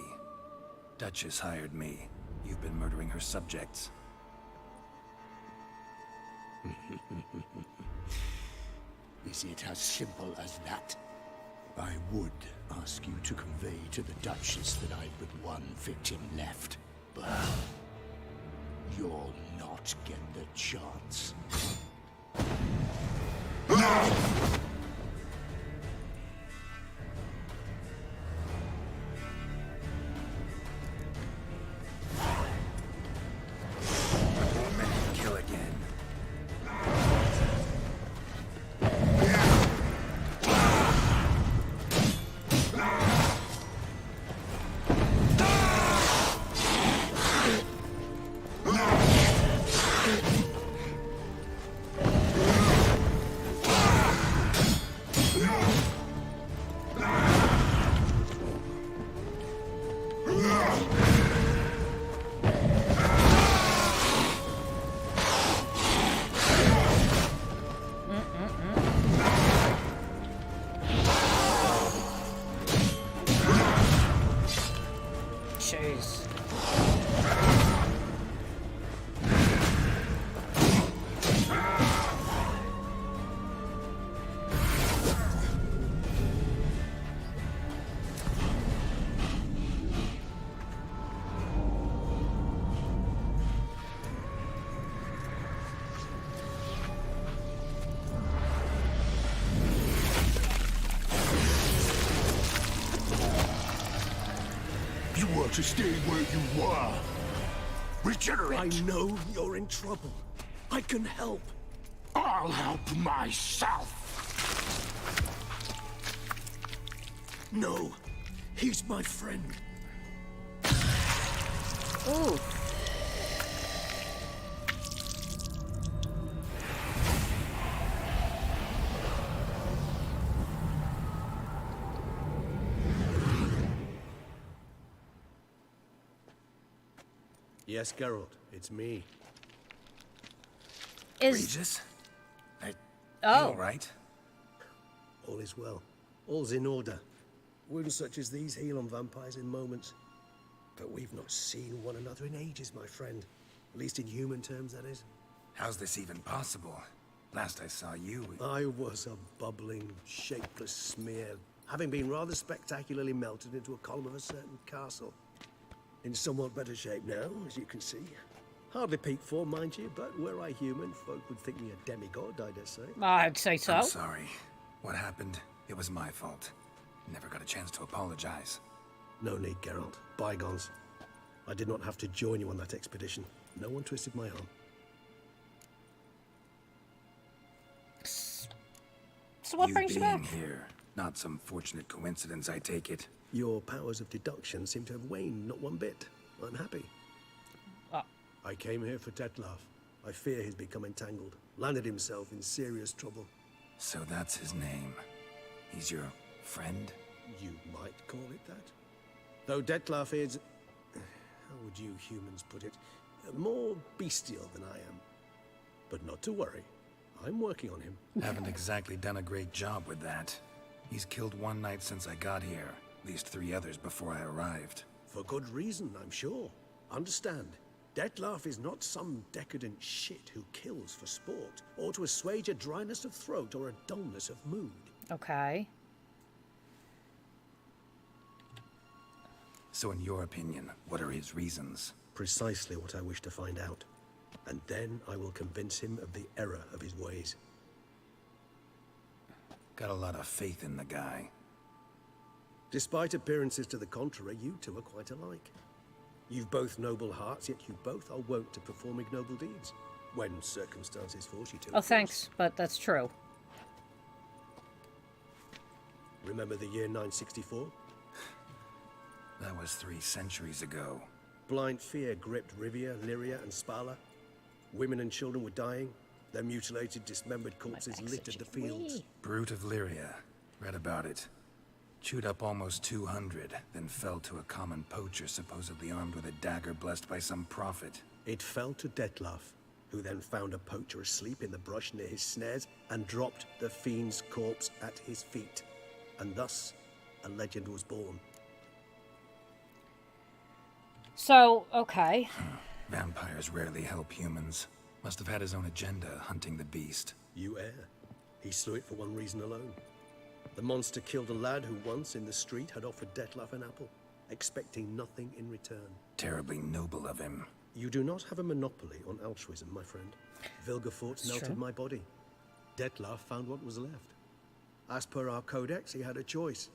Duchess hired me. You've been murdering her subjects. Is it as simple as that? I would ask you to convey to the Duchess that I've but one victim left, but you'll not get the chance. Kill again. Jeez. You were to stay where you were. Regenerate. I know you're in trouble. I can help. I'll help myself. No, he's my friend. Ooh. Yes, Geralt, it's me. Regis? Oh. All right. All is well. All's in order. Wounds such as these heal on vampires in moments. But we've not seen one another in ages, my friend. At least in human terms, that is. How's this even possible? Last I saw you... I was a bubbling, shapeless smear, having been rather spectacularly melted into a column of a certain castle. In somewhat better shape now, as you can see. Hardly peak form, mind you, but were I human, folk would think me a demigod, I dare say. I'd say so. I'm sorry. What happened? It was my fault. Never got a chance to apologize. No need, Geralt. Bygones. I did not have to join you on that expedition. No one twisted my arm. So what brings you back? Here, not some fortunate coincidence, I take it. Your powers of deduction seem to have waned not one bit. I'm happy. I came here for Detlef. I fear he's become entangled. Landed himself in serious trouble. So that's his name. He's your friend? You might call it that. Though Detlef is... how would you humans put it? More bestial than I am. But not to worry. I'm working on him. Haven't exactly done a great job with that. He's killed one knight since I got here. At least 3 others before I arrived. For good reason, I'm sure. Understand, Detlef is not some decadent shit who kills for sport, or to assuage a dryness of throat or a dullness of mood. Okay. So in your opinion, what are his reasons? Precisely what I wish to find out. And then I will convince him of the error of his ways. Got a lot of faith in the guy. Despite appearances to the contrary, you two are quite alike. You've both noble hearts, yet you both are wont to perform ignoble deeds. When circumstances force you to. Oh, thanks, but that's true. Remember the year 964? That was 3 centuries ago. Blind fear gripped Rivia, Lyria, and Spala. Women and children were dying. Their mutilated, dismembered corpses littered the fields. Brute of Lyria. Read about it. Chewed up almost 200, then fell to a common poacher supposedly armed with a dagger blessed by some prophet. It fell to Detlef, who then found a poacher asleep in the brush near his snares and dropped the fiend's corpse at his feet. And thus, a legend was born. So, okay. Vampires rarely help humans. Must have had his own agenda, hunting the beast. You err. He slew it for one reason alone. The monster killed a lad who once, in the street, had offered Detlef an apple, expecting nothing in return. Terribly noble of him. You do not have a monopoly on altruism, my friend. Vilgefortz melted my body. Detlef found what was left. As per our codex, he had a choice.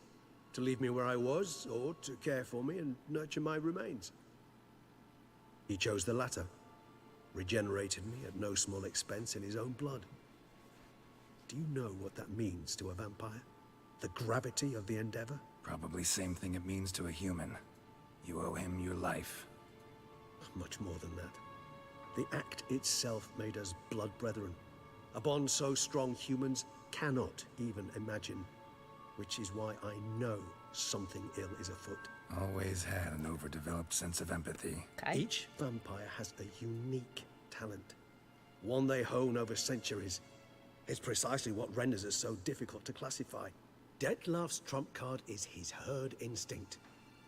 To leave me where I was, or to care for me and nurture my remains. He chose the latter. Regenerated me at no small expense in his own blood. Do you know what that means to a vampire? The gravity of the endeavor? Probably same thing it means to a human. You owe him your life. Much more than that. The act itself made us blood brethren. A bond so strong humans cannot even imagine. Which is why I know something ill is afoot. Always had an overdeveloped sense of empathy. Okay. Each vampire has a unique talent. One they hone over centuries. It's precisely what renders us so difficult to classify. Detlef's trump card is his herd instinct.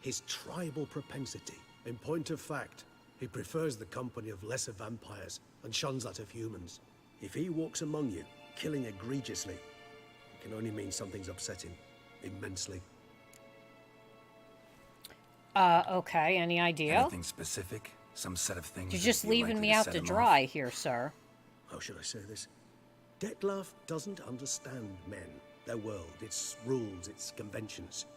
His tribal propensity. In point of fact, he prefers the company of lesser vampires and shuns that of humans. If he walks among you, killing egregiously, it can only mean something's upset him. Immensely. Okay, any idea? Anything specific? Some set of things? You're just leaving me out to dry here, sir. How should I say this? Detlef doesn't understand men, their world, its rules, its conventions.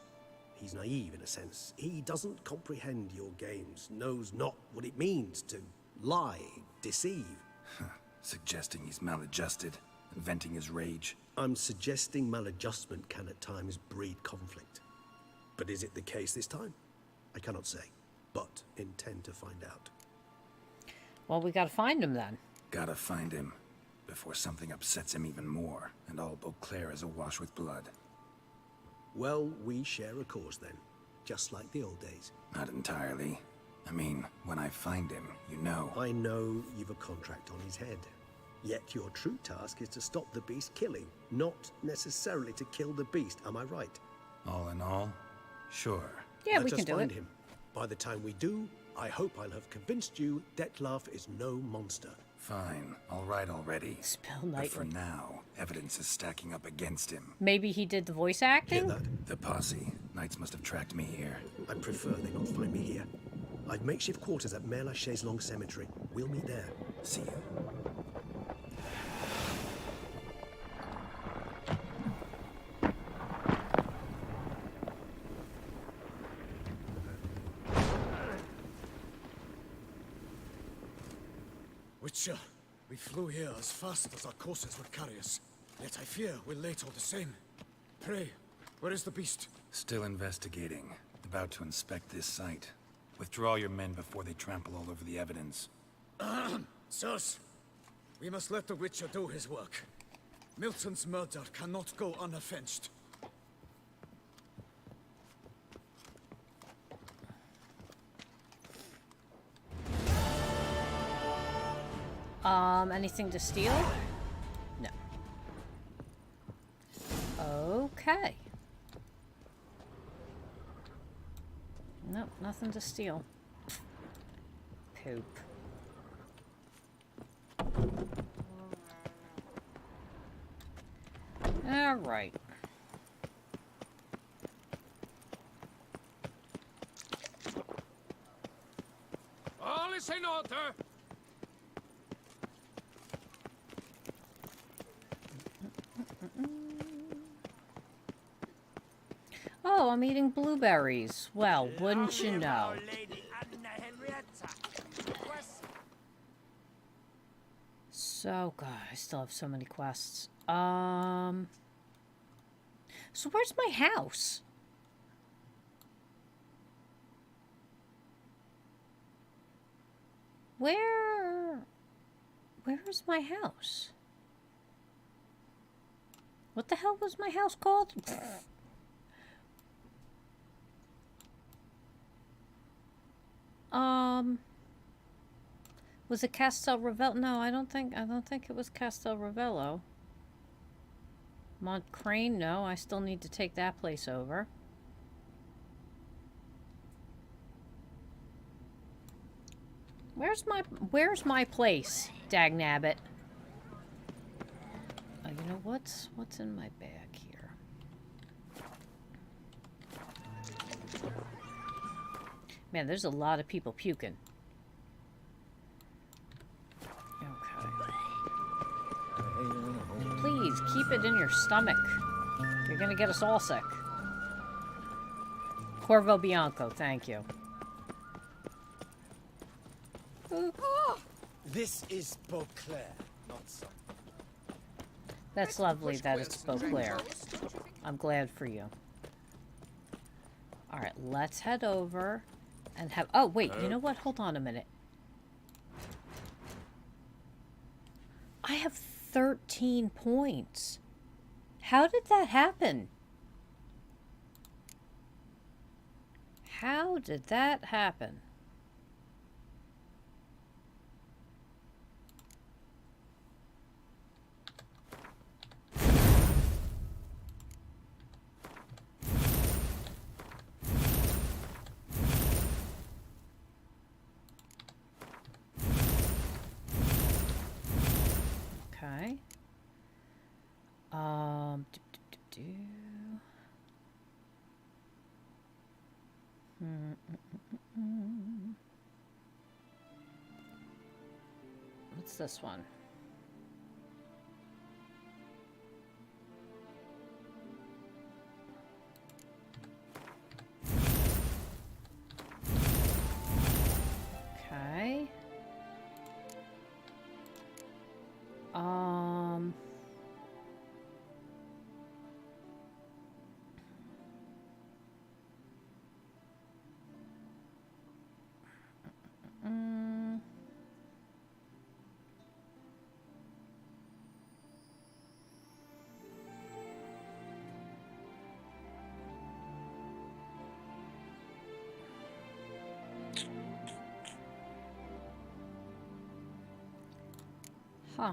He's naive in a sense. He doesn't comprehend your games, knows not what it means to lie, deceive. Suggesting he's maladjusted, venting his rage. I'm suggesting maladjustment can at times breed conflict. But is it the case this time? I cannot say, but intend to find out. Well, we gotta find him then. Gotta find him, before something upsets him even more, and all Beauclair is awash with blood. Well, we share a cause then, just like the old days. Not entirely. I mean, when I find him, you know. I know you've a contract on his head. Yet your true task is to stop the beast killing, not necessarily to kill the beast, am I right? All in all, Sure. Yeah, Let we can us do find it. him. By the time we do, I hope I'll have convinced you Dettlaff is no monster. Fine. All right already. Spell But for Knightley. now, evidence is stacking up against him. Maybe he did the voice Hear acting? that? The posse. Knights must have tracked me here. I'd prefer they not find me here. I've makeshift quarters at Mère Lachaise Long Cemetery. We'll meet there. See you. Witcher, we flew here as fast as our courses would carry us. Yet I fear we're late all the same. Pray, where is the beast? Still investigating. About to inspect this site. Withdraw your men before they trample all over the evidence. Sirs, we must let the Witcher do his work. Milton's murder cannot go unavenged. Anything to steal? No. Okay. Nope, nothing to steal. Poop. All right. All is in order. Oh, I'm eating blueberries. Well, wouldn't you know? So, God, I still have so many quests. So where's my house? Where is my house? What the hell was my house called? Was it Castel Ravello? No, I don't think it was Castel Ravello. Montcrane? No, I still need to take that place over. Where's my place, Dagnabbit? Oh, you know what's in my bag here? Man, there's a lot of people puking. Okay. Please, keep it in your stomach. You're gonna get us all sick. Corvo Bianco, thank you. This is Beauclair, not some. That's lovely that it's Beauclair. I'm glad for you. Alright, let's head over and have... Oh, wait, you know what? Hold on a minute. I have 13 points. How did that happen? How did that happen? Okay. What's this one? Okay. Huh.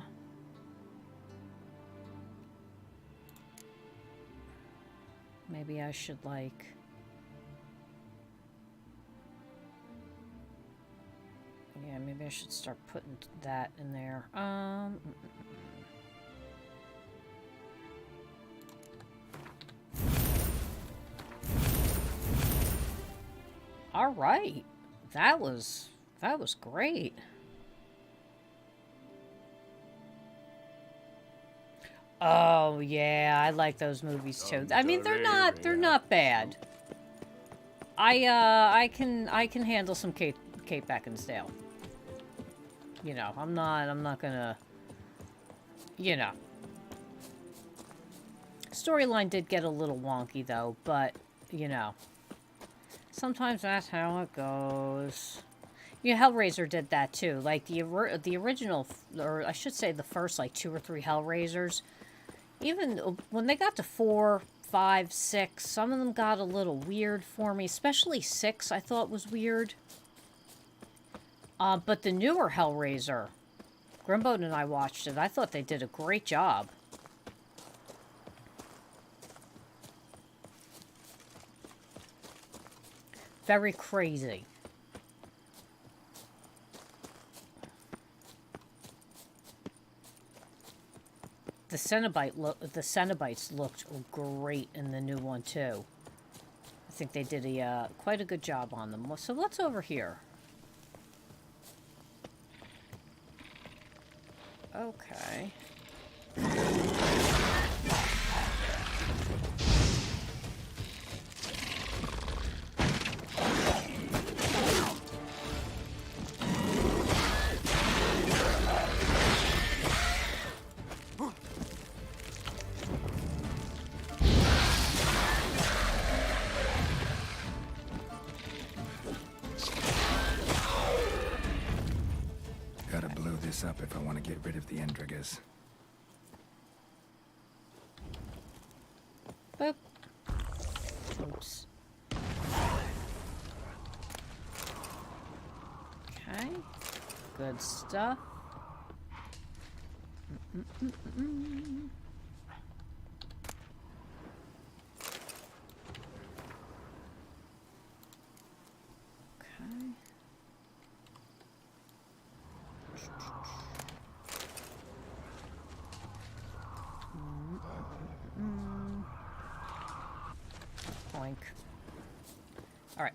Maybe I should, like, Yeah, maybe I should start putting that in there. All right. That was great. Oh, yeah, I like those movies too. I mean, they're not bad. I can handle some Kate Beckinsale. You know, I'm not gonna, you know. Storyline did get a little wonky though, but, you know, sometimes that's how it goes. Yeah, Hellraiser did that too. Like the original, or I should say the first like 2 or 3 Hellraisers, even when they got to 4, 5, 6, some of them got a little weird for me. Especially 6, I thought was weird. But the newer Hellraiser, Grimboat and I watched it. I thought they did a great job. Very crazy. The Cenobites looked great in the new one too. I think they did quite a good job on them. So what's over here? Okay. Up if I want to get rid of the Endriggers. Boop. Oops. Okay. Good stuff. Okay. Boink. All right.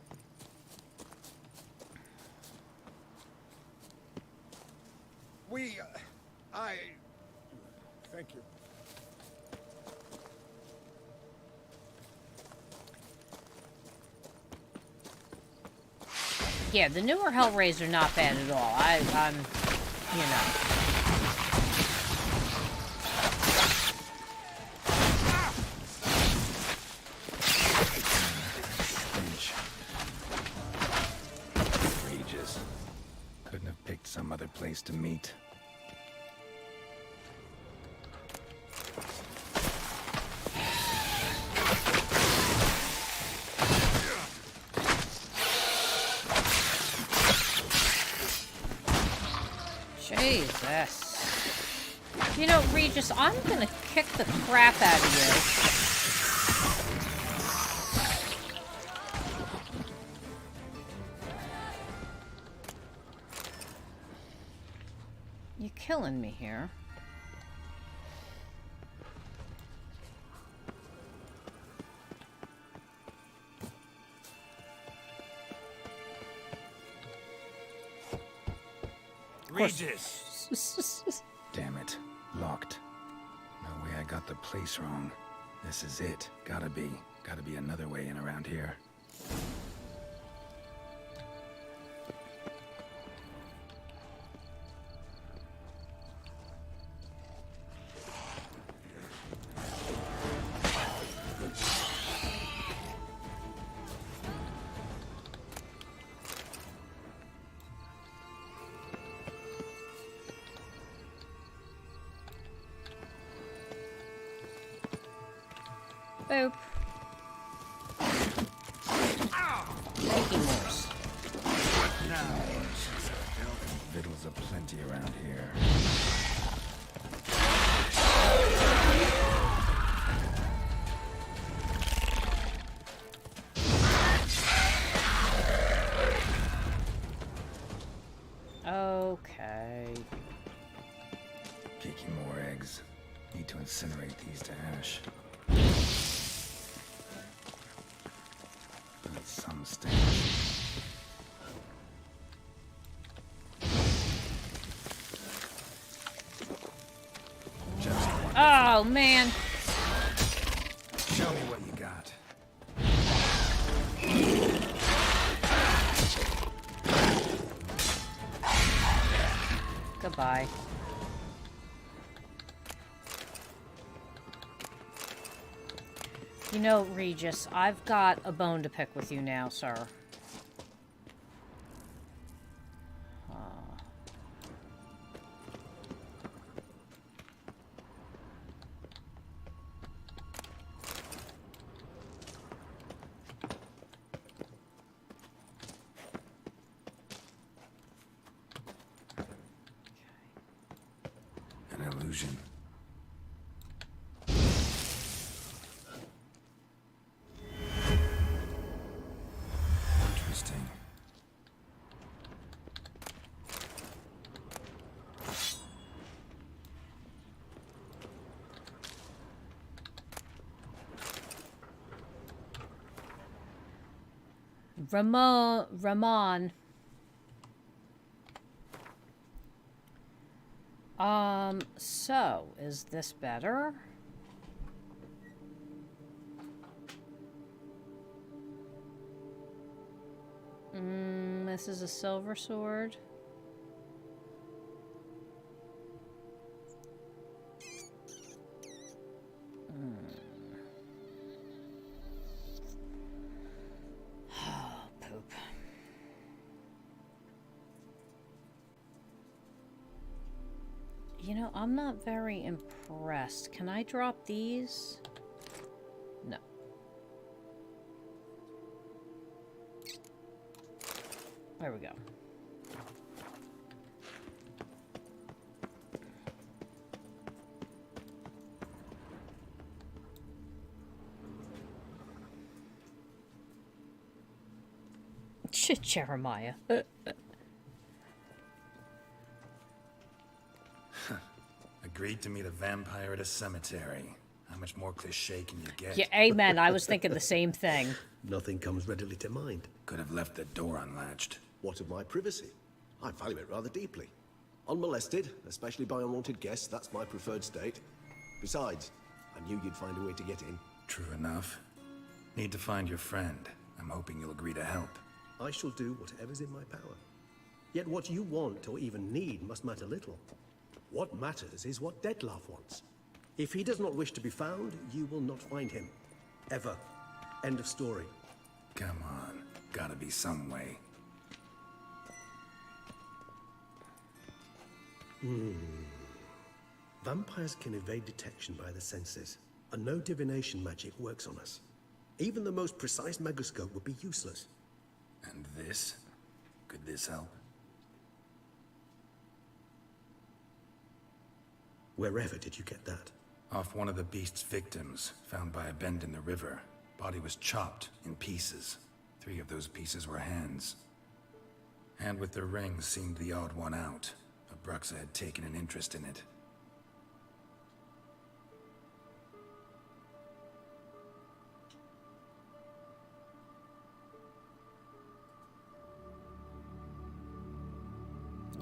Thank you. Yeah, the newer Hellraiser not bad at all. I'm, you know. Some other place to meet. Jesus. You know, Regis, I'm gonna kick the crap out of you. Killing me here. Regis! Damn it. Locked. No way I got the place wrong. This is it. Gotta be another way in around here. Boop. Making moves. Now, victuals aplenty around here. Interesting. Oh, man. Show me what you got. Goodbye. You know, Regis, I've got a bone to pick with you now, sir. An illusion. Interesting. Ramon. So, is this better? This is a silver sword. Oh, poop. You know, I'm not very impressed. Can I drop these? No. There we go. Jeremiah. Agreed to meet a vampire at a cemetery. How much more cliché can you get? Yeah, amen. I was thinking the same thing. Nothing comes readily to mind. Could have left the door unlatched. What of my privacy? I value it rather deeply. Unmolested, especially by unwanted guests, that's my preferred state. Besides, I knew you'd find a way to get in. True enough. Need to find your friend. I'm hoping you'll agree to help. I shall do whatever's in my power. Yet what you want or even need must matter little. What matters is what Dettlaff wants. If he does not wish to be found, you will not find him. Ever. End of story. Come on. Gotta be some way. Vampires can evade detection by the senses, and no divination magic works on us. Even the most precise megascope would be useless. And this? Could this help? Wherever did you get that? Off one of the beast's victims, found by a bend in the river. Body was chopped in pieces. 3 of those pieces were hands. Hand with the ring seemed the odd one out. Abruxa had taken an interest in it.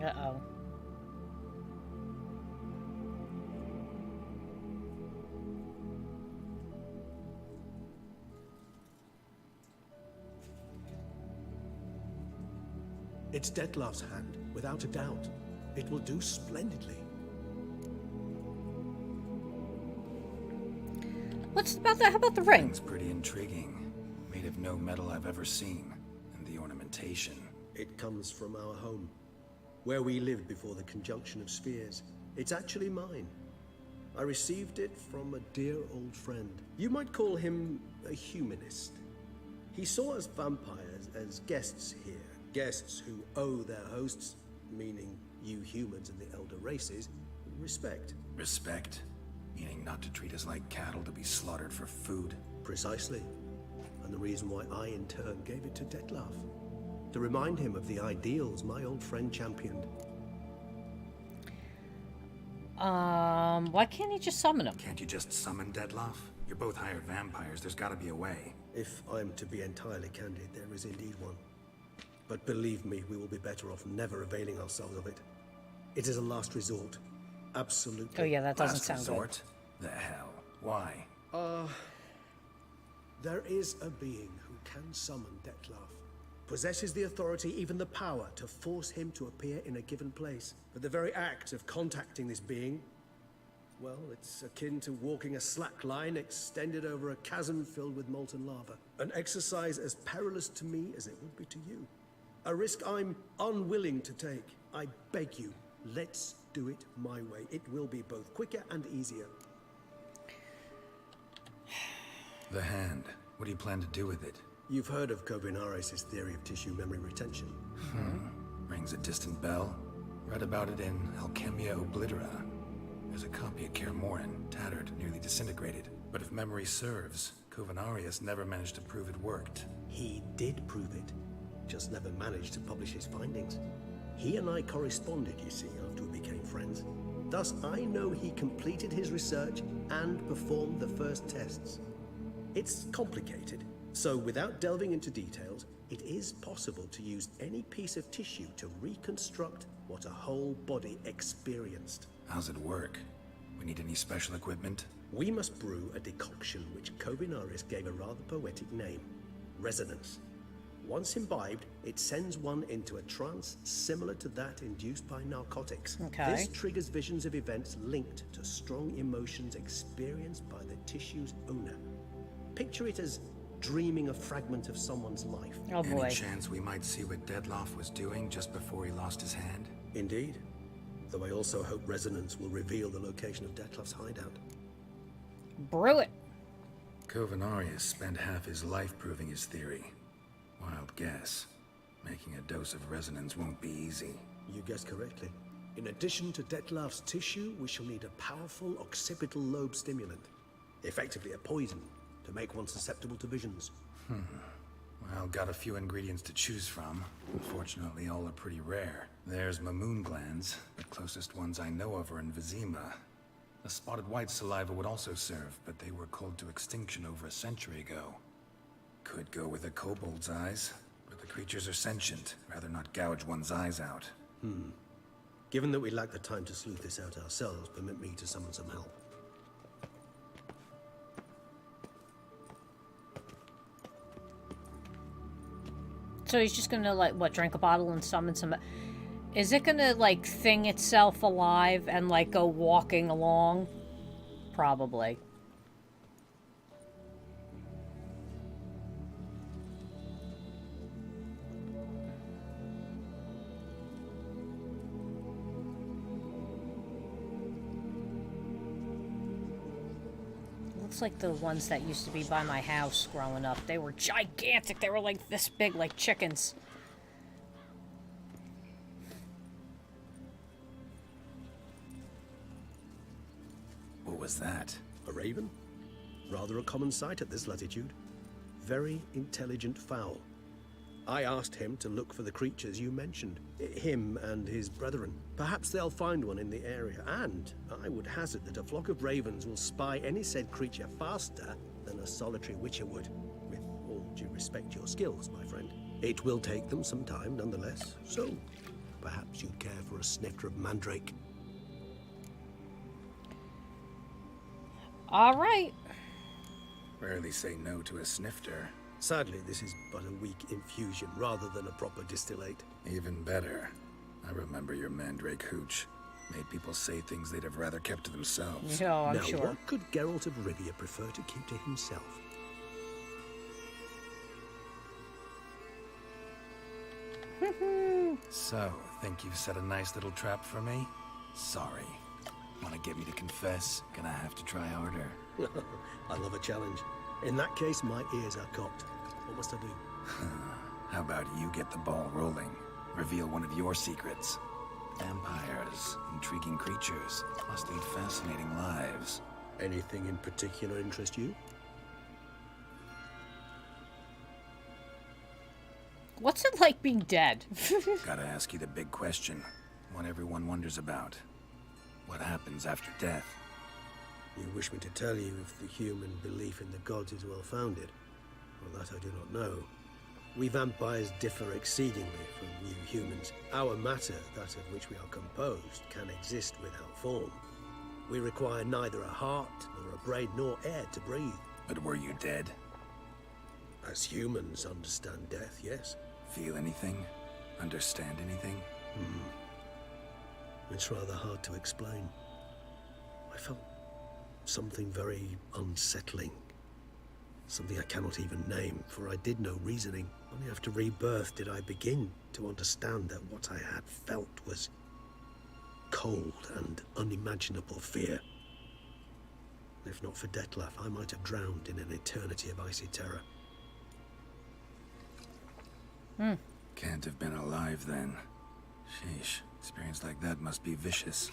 Uh-oh. It's Dettlaff's hand, without a doubt. It will do splendidly. What's about that? How about the ring? It's pretty intriguing. Made of no metal I've ever seen. And the ornamentation. It comes from our home, where we lived before the conjunction of spheres. It's actually mine. I received it from a dear old friend. You might call him a humanist. He saw us vampires as guests here. Guests who owe their hosts, meaning you humans and the elder races, respect. Respect? Meaning not to treat us like cattle to be slaughtered for food? Precisely. And the reason why I, in turn, gave it to Dettlaff. To remind him of the ideals my old friend championed. Why can't he just summon him? Can't you just summon Dettlaff? You're both hired vampires. There's gotta be a way. If I'm to be entirely candid, there is indeed one. But believe me, we will be better off never availing ourselves of it. It is a last resort. Absolutely. Oh yeah, that doesn't Last sound resort? The hell? Why? There is a being who can summon Dettlaff. Possesses the authority, even the power, to force him to appear in a given place. But the very act of contacting this being, well, it's akin to walking a slack line extended over a chasm filled with molten lava. An exercise as perilous to me as it would be to you. A risk I'm unwilling to take. I beg you, let's do it my way. It will be both quicker and easier. The hand. What do you plan to do with it? You've heard of Kovinaris' theory of tissue memory retention. Rings a distant bell. Read about it in Alchemia Oblitera. There's a copy of Kaer Morhen, tattered, nearly disintegrated. But if memory serves, Kovinaris never managed to prove it worked. He did prove it, just never managed to publish his findings. He and I corresponded, you see, after we became friends. Thus, I know he completed his research and performed the first tests. It's complicated, so without delving into details, it is possible to use any piece of tissue to reconstruct what a whole body experienced. How's it work? We need any special equipment? We must brew a decoction which Kovinaris gave a rather poetic name, resonance. Once imbibed, it sends one into a trance similar to that induced by narcotics. Okay. This triggers visions of events linked to strong emotions experienced by the tissue's owner. Picture it as dreaming a fragment of someone's life. Oh boy. Any chance we might see what Dettlaff was doing just before he lost his hand? Indeed. Though I also hope resonance will reveal the location of Dettlaff's hideout. Brew it. Kovinaris spent half his life proving his theory. Wild guess. Making a dose of resonance won't be easy. You guessed correctly. In addition to Dettlaff's tissue, we shall need a powerful occipital lobe stimulant. Effectively a poison, to make one susceptible to visions. Well, got a few ingredients to choose from. Unfortunately, all are pretty rare. There's Mamoon glands. The closest ones I know of are in Vizima. The spotted white saliva would also serve, but they were cold to extinction over a century ago. Could go with a kobold's eyes, but the creatures are sentient. Rather not gouge one's eyes out. Given that we lack the time to sleuth this out ourselves, permit me to summon some help. So he's just gonna, like, what, drink a bottle and summon some... Is it gonna, like, thing itself alive and, like, go walking along? Probably. Looks like the ones that used to be by my house growing up. They were gigantic. They were like this big, like chickens. What was that? A raven? Rather a common sight at this latitude. Very intelligent fowl. I asked him to look for the creatures you mentioned. Him and his brethren. Perhaps they'll find one in the area, and I would hazard that a flock of ravens will spy any said creature faster than a solitary witcher would. With all due respect to your skills, my friend. It will take them some time, nonetheless, so perhaps you'd care for a snifter of mandrake. All right. Rarely say no to a snifter. Sadly, this is but a weak infusion rather than a proper distillate. Even better. I remember your mandrake hooch. Made people say things they'd have rather kept to themselves. Oh, I'm now, sure. What could Geralt of Rivia prefer to keep to himself? So, think you've set a nice little trap for me? Sorry. Want to get me to confess? Gonna have to try harder. I love a challenge. In that case, my ears are cocked. What must I do? How about you get the ball rolling? Reveal one of your secrets. Vampires, intriguing creatures, must lead fascinating lives. Anything in particular interest you? What's it like being dead? Gotta ask you the big question. One everyone wonders about. What happens after death? You wish me to tell you if the human belief in the gods is well-founded? Well, that I do not know. We vampires differ exceedingly from you humans. Our matter, that of which we are composed, can exist without form. We require neither a heart, nor a brain, nor air to breathe. But were you dead? As humans understand death, yes. Feel anything? Understand anything? It's rather hard to explain. I felt something very unsettling. Something I cannot even name, for I did no reasoning. Only after rebirth did I begin to understand that what I had felt was cold and unimaginable fear. If not for Detlef, I might have drowned in an eternity of icy terror. Can't have been alive then. Sheesh, experience like that must be vicious.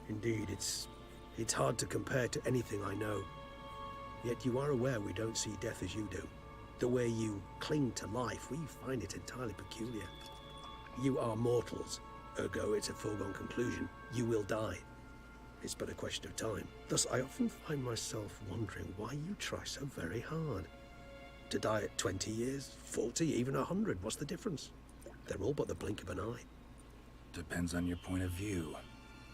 Indeed, it's hard to compare to anything I know. Yet you are aware we don't see death as you do. The way you cling to life, we find it entirely peculiar. You are mortals, ergo it's a foregone conclusion. You will die. It's but a question of time. Thus, I often find myself wondering why you try so very hard. To die at 20 years, 40, even 100, what's the difference? They're all but the blink of an eye. Depends on your point of view.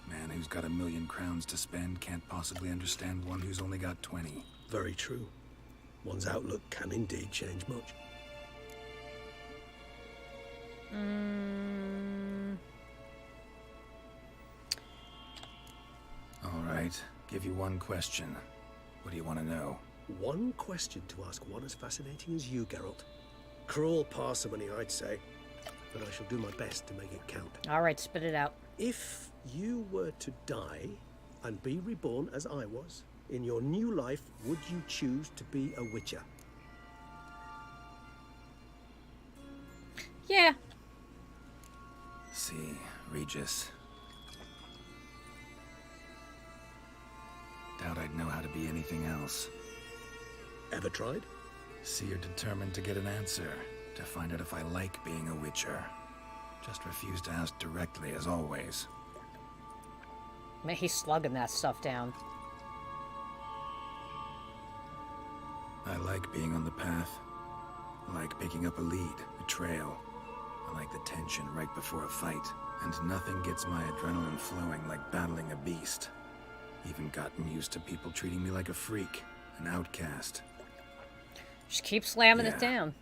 Man who's got 1,000,000 crowns to spend can't possibly understand one who's only got 20. Very true. One's outlook can indeed change much. All right, give you one question. What do you want to know? One question to ask one as fascinating as you, Geralt. Cruel parsimony, I'd say, but I shall do my best to make it count. All right, spit it out. If you were to die and be reborn as I was, in your new life, would you choose to be a Witcher? Yeah. See, Regis. Doubt I'd know how to be anything else. Ever tried? See, you're determined to get an answer, to find out if I like being a Witcher. Just refuse to ask directly, as always. Man, he's slugging that stuff down. I like being on the path. I like picking up a lead, a trail. I like the tension right before a fight. And nothing gets my adrenaline flowing like battling a beast. Even gotten used to people treating me like a freak, an outcast. Just keep slamming it down.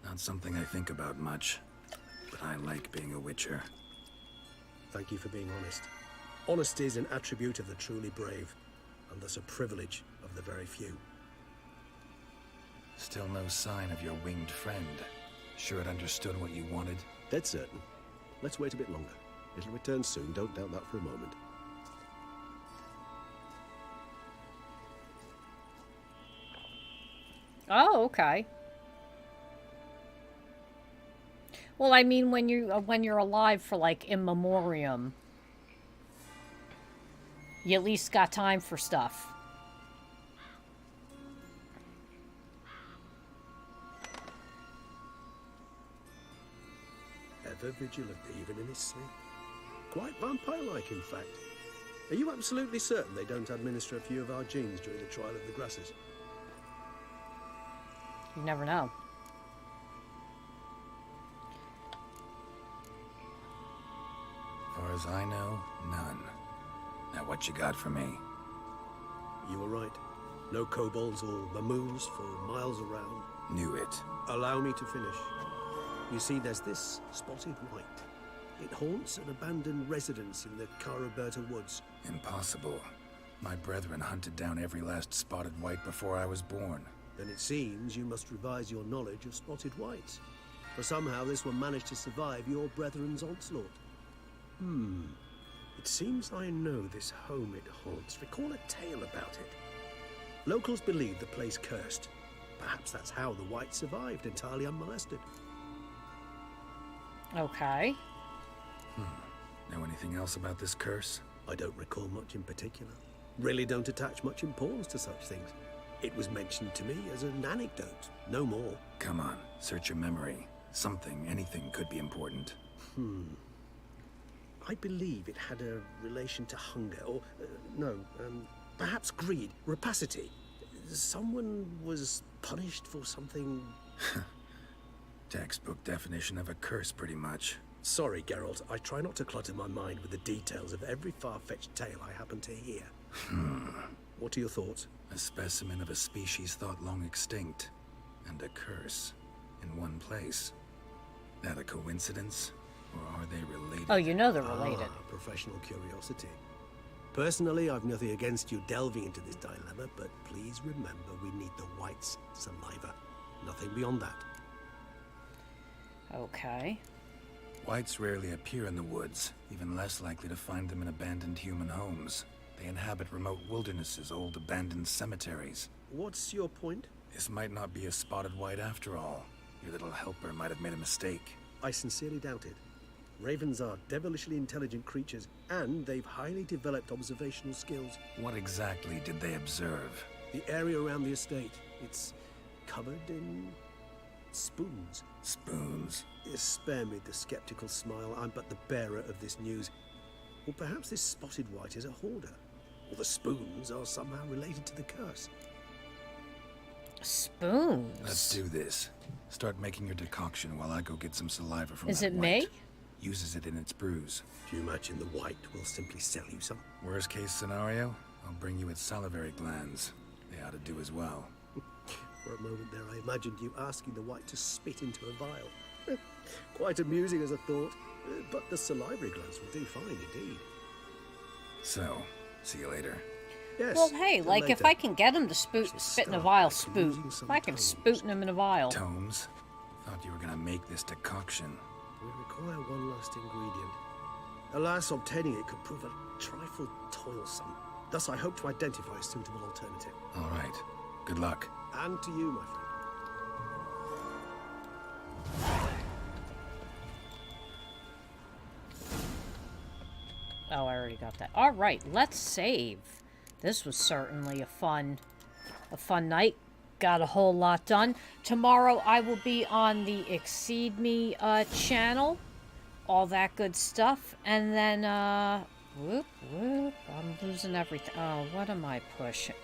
Not something I think about much, but I like being a Witcher. Thank you for being honest. Honesty is an attribute of the truly brave, and thus a privilege of the very few. Still no sign of your winged friend. Sure it understood what you wanted? Dead certain. Let's wait a bit longer. It'll return soon, don't doubt that for a moment. Oh, okay. Well, I mean, when you're alive for like in memoriam, you at least got time for stuff. Ever vigilant, even in his sleep. Quite vampire-like, in fact. Are you absolutely certain they don't administer a few of our genes during the trial of the grasses? You never know. Far as I know, none. Now what you got for me? You were right. No kobolds or mamoons for miles around. Knew it. Allow me to finish. You see, there's this spotted white. It haunts an abandoned residence in the Caraberta woods. Impossible. My brethren hunted down every last spotted white before I was born. Then it seems you must revise your knowledge of spotted whites. For somehow this one managed to survive your brethren's onslaught. It seems I know this home it haunts. Recall a tale about it. Locals believe the place cursed. Perhaps that's how the white survived, entirely unmolested. Okay. Know anything else about this curse? I don't recall much in particular. Really don't attach much importance to such things. It was mentioned to me as an anecdote, no more. Come on, search your memory. Something, anything could be important. I believe it had a relation to hunger, or, perhaps greed, rapacity. someone was punished for something... Textbook definition of a curse, pretty much. Sorry, Geralt. I try not to clutter my mind with the details of every far-fetched tale I happen to hear. What are your thoughts? A specimen of a species thought long extinct, and a curse in one place. That a coincidence, or are they related? Oh, you know they're related. Professional curiosity. Personally, I've nothing against you delving into this dilemma, but please remember we need the White's saliva. Nothing beyond that. Okay. Whites rarely appear in the woods, even less likely to find them in abandoned human homes. They inhabit remote wildernesses, old abandoned cemeteries. What's your point? This might not be a spotted white after all. Your little helper might have made a mistake. I sincerely doubt it. Ravens are devilishly intelligent creatures, and they've highly developed observational skills. What exactly did they observe? The area around the estate. It's covered in... spoons. Spoons? Spare me the skeptical smile. I'm but the bearer of this news. Or perhaps this spotted white is a hoarder. Or the spoons are somehow related to the curse. Spoons? Let's do this. Start making your decoction while I go get some saliva from Is that it white. me? Uses it in its brews. Do you imagine the white will simply sell you some? Worst case scenario, I'll bring you its salivary glands. They ought to do as well. For a moment there, I imagined you asking the white to spit into a vial. Quite amusing as a thought, but the salivary glands will do fine indeed. So, see you later. Yes. Well, hey, like later. if I can get him to spit in a vial, spoot. If I can spoot him in a vial. Tomes, thought you were gonna make this decoction. We require one last ingredient. Alas, obtaining it could prove a trifle toilsome. Thus, I hope to identify a suitable alternative. All right. Good luck. And to you, my friend. Oh, I already got that. All right, let's save. This was certainly a fun night. Got a whole lot done. Tomorrow I will be on the Exceed Me channel. All that good stuff. And then, whoop, whoop. I'm losing everything. Oh, what am I pushing?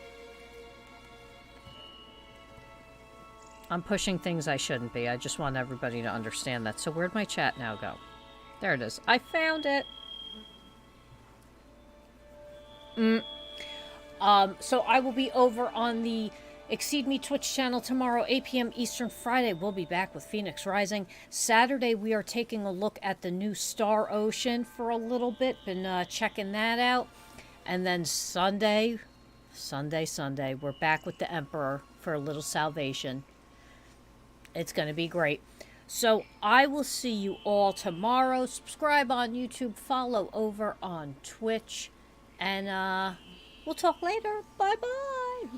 I'm pushing things I shouldn't be. I just want everybody to understand that. So where'd my chat now go? There it is. I found it. So I will be over on the Exceed Me Twitch channel tomorrow, 8 p.m. Eastern. Friday, we'll be back with Phoenix Rising. Saturday, we are taking a look at the new Star Ocean for a little bit. Been checking that out. And then Sunday, we're back with the Emperor for a little salvation. It's going to be great. So I will see you all tomorrow. Subscribe on YouTube. Follow over on Twitch. And we'll talk later. Bye-bye.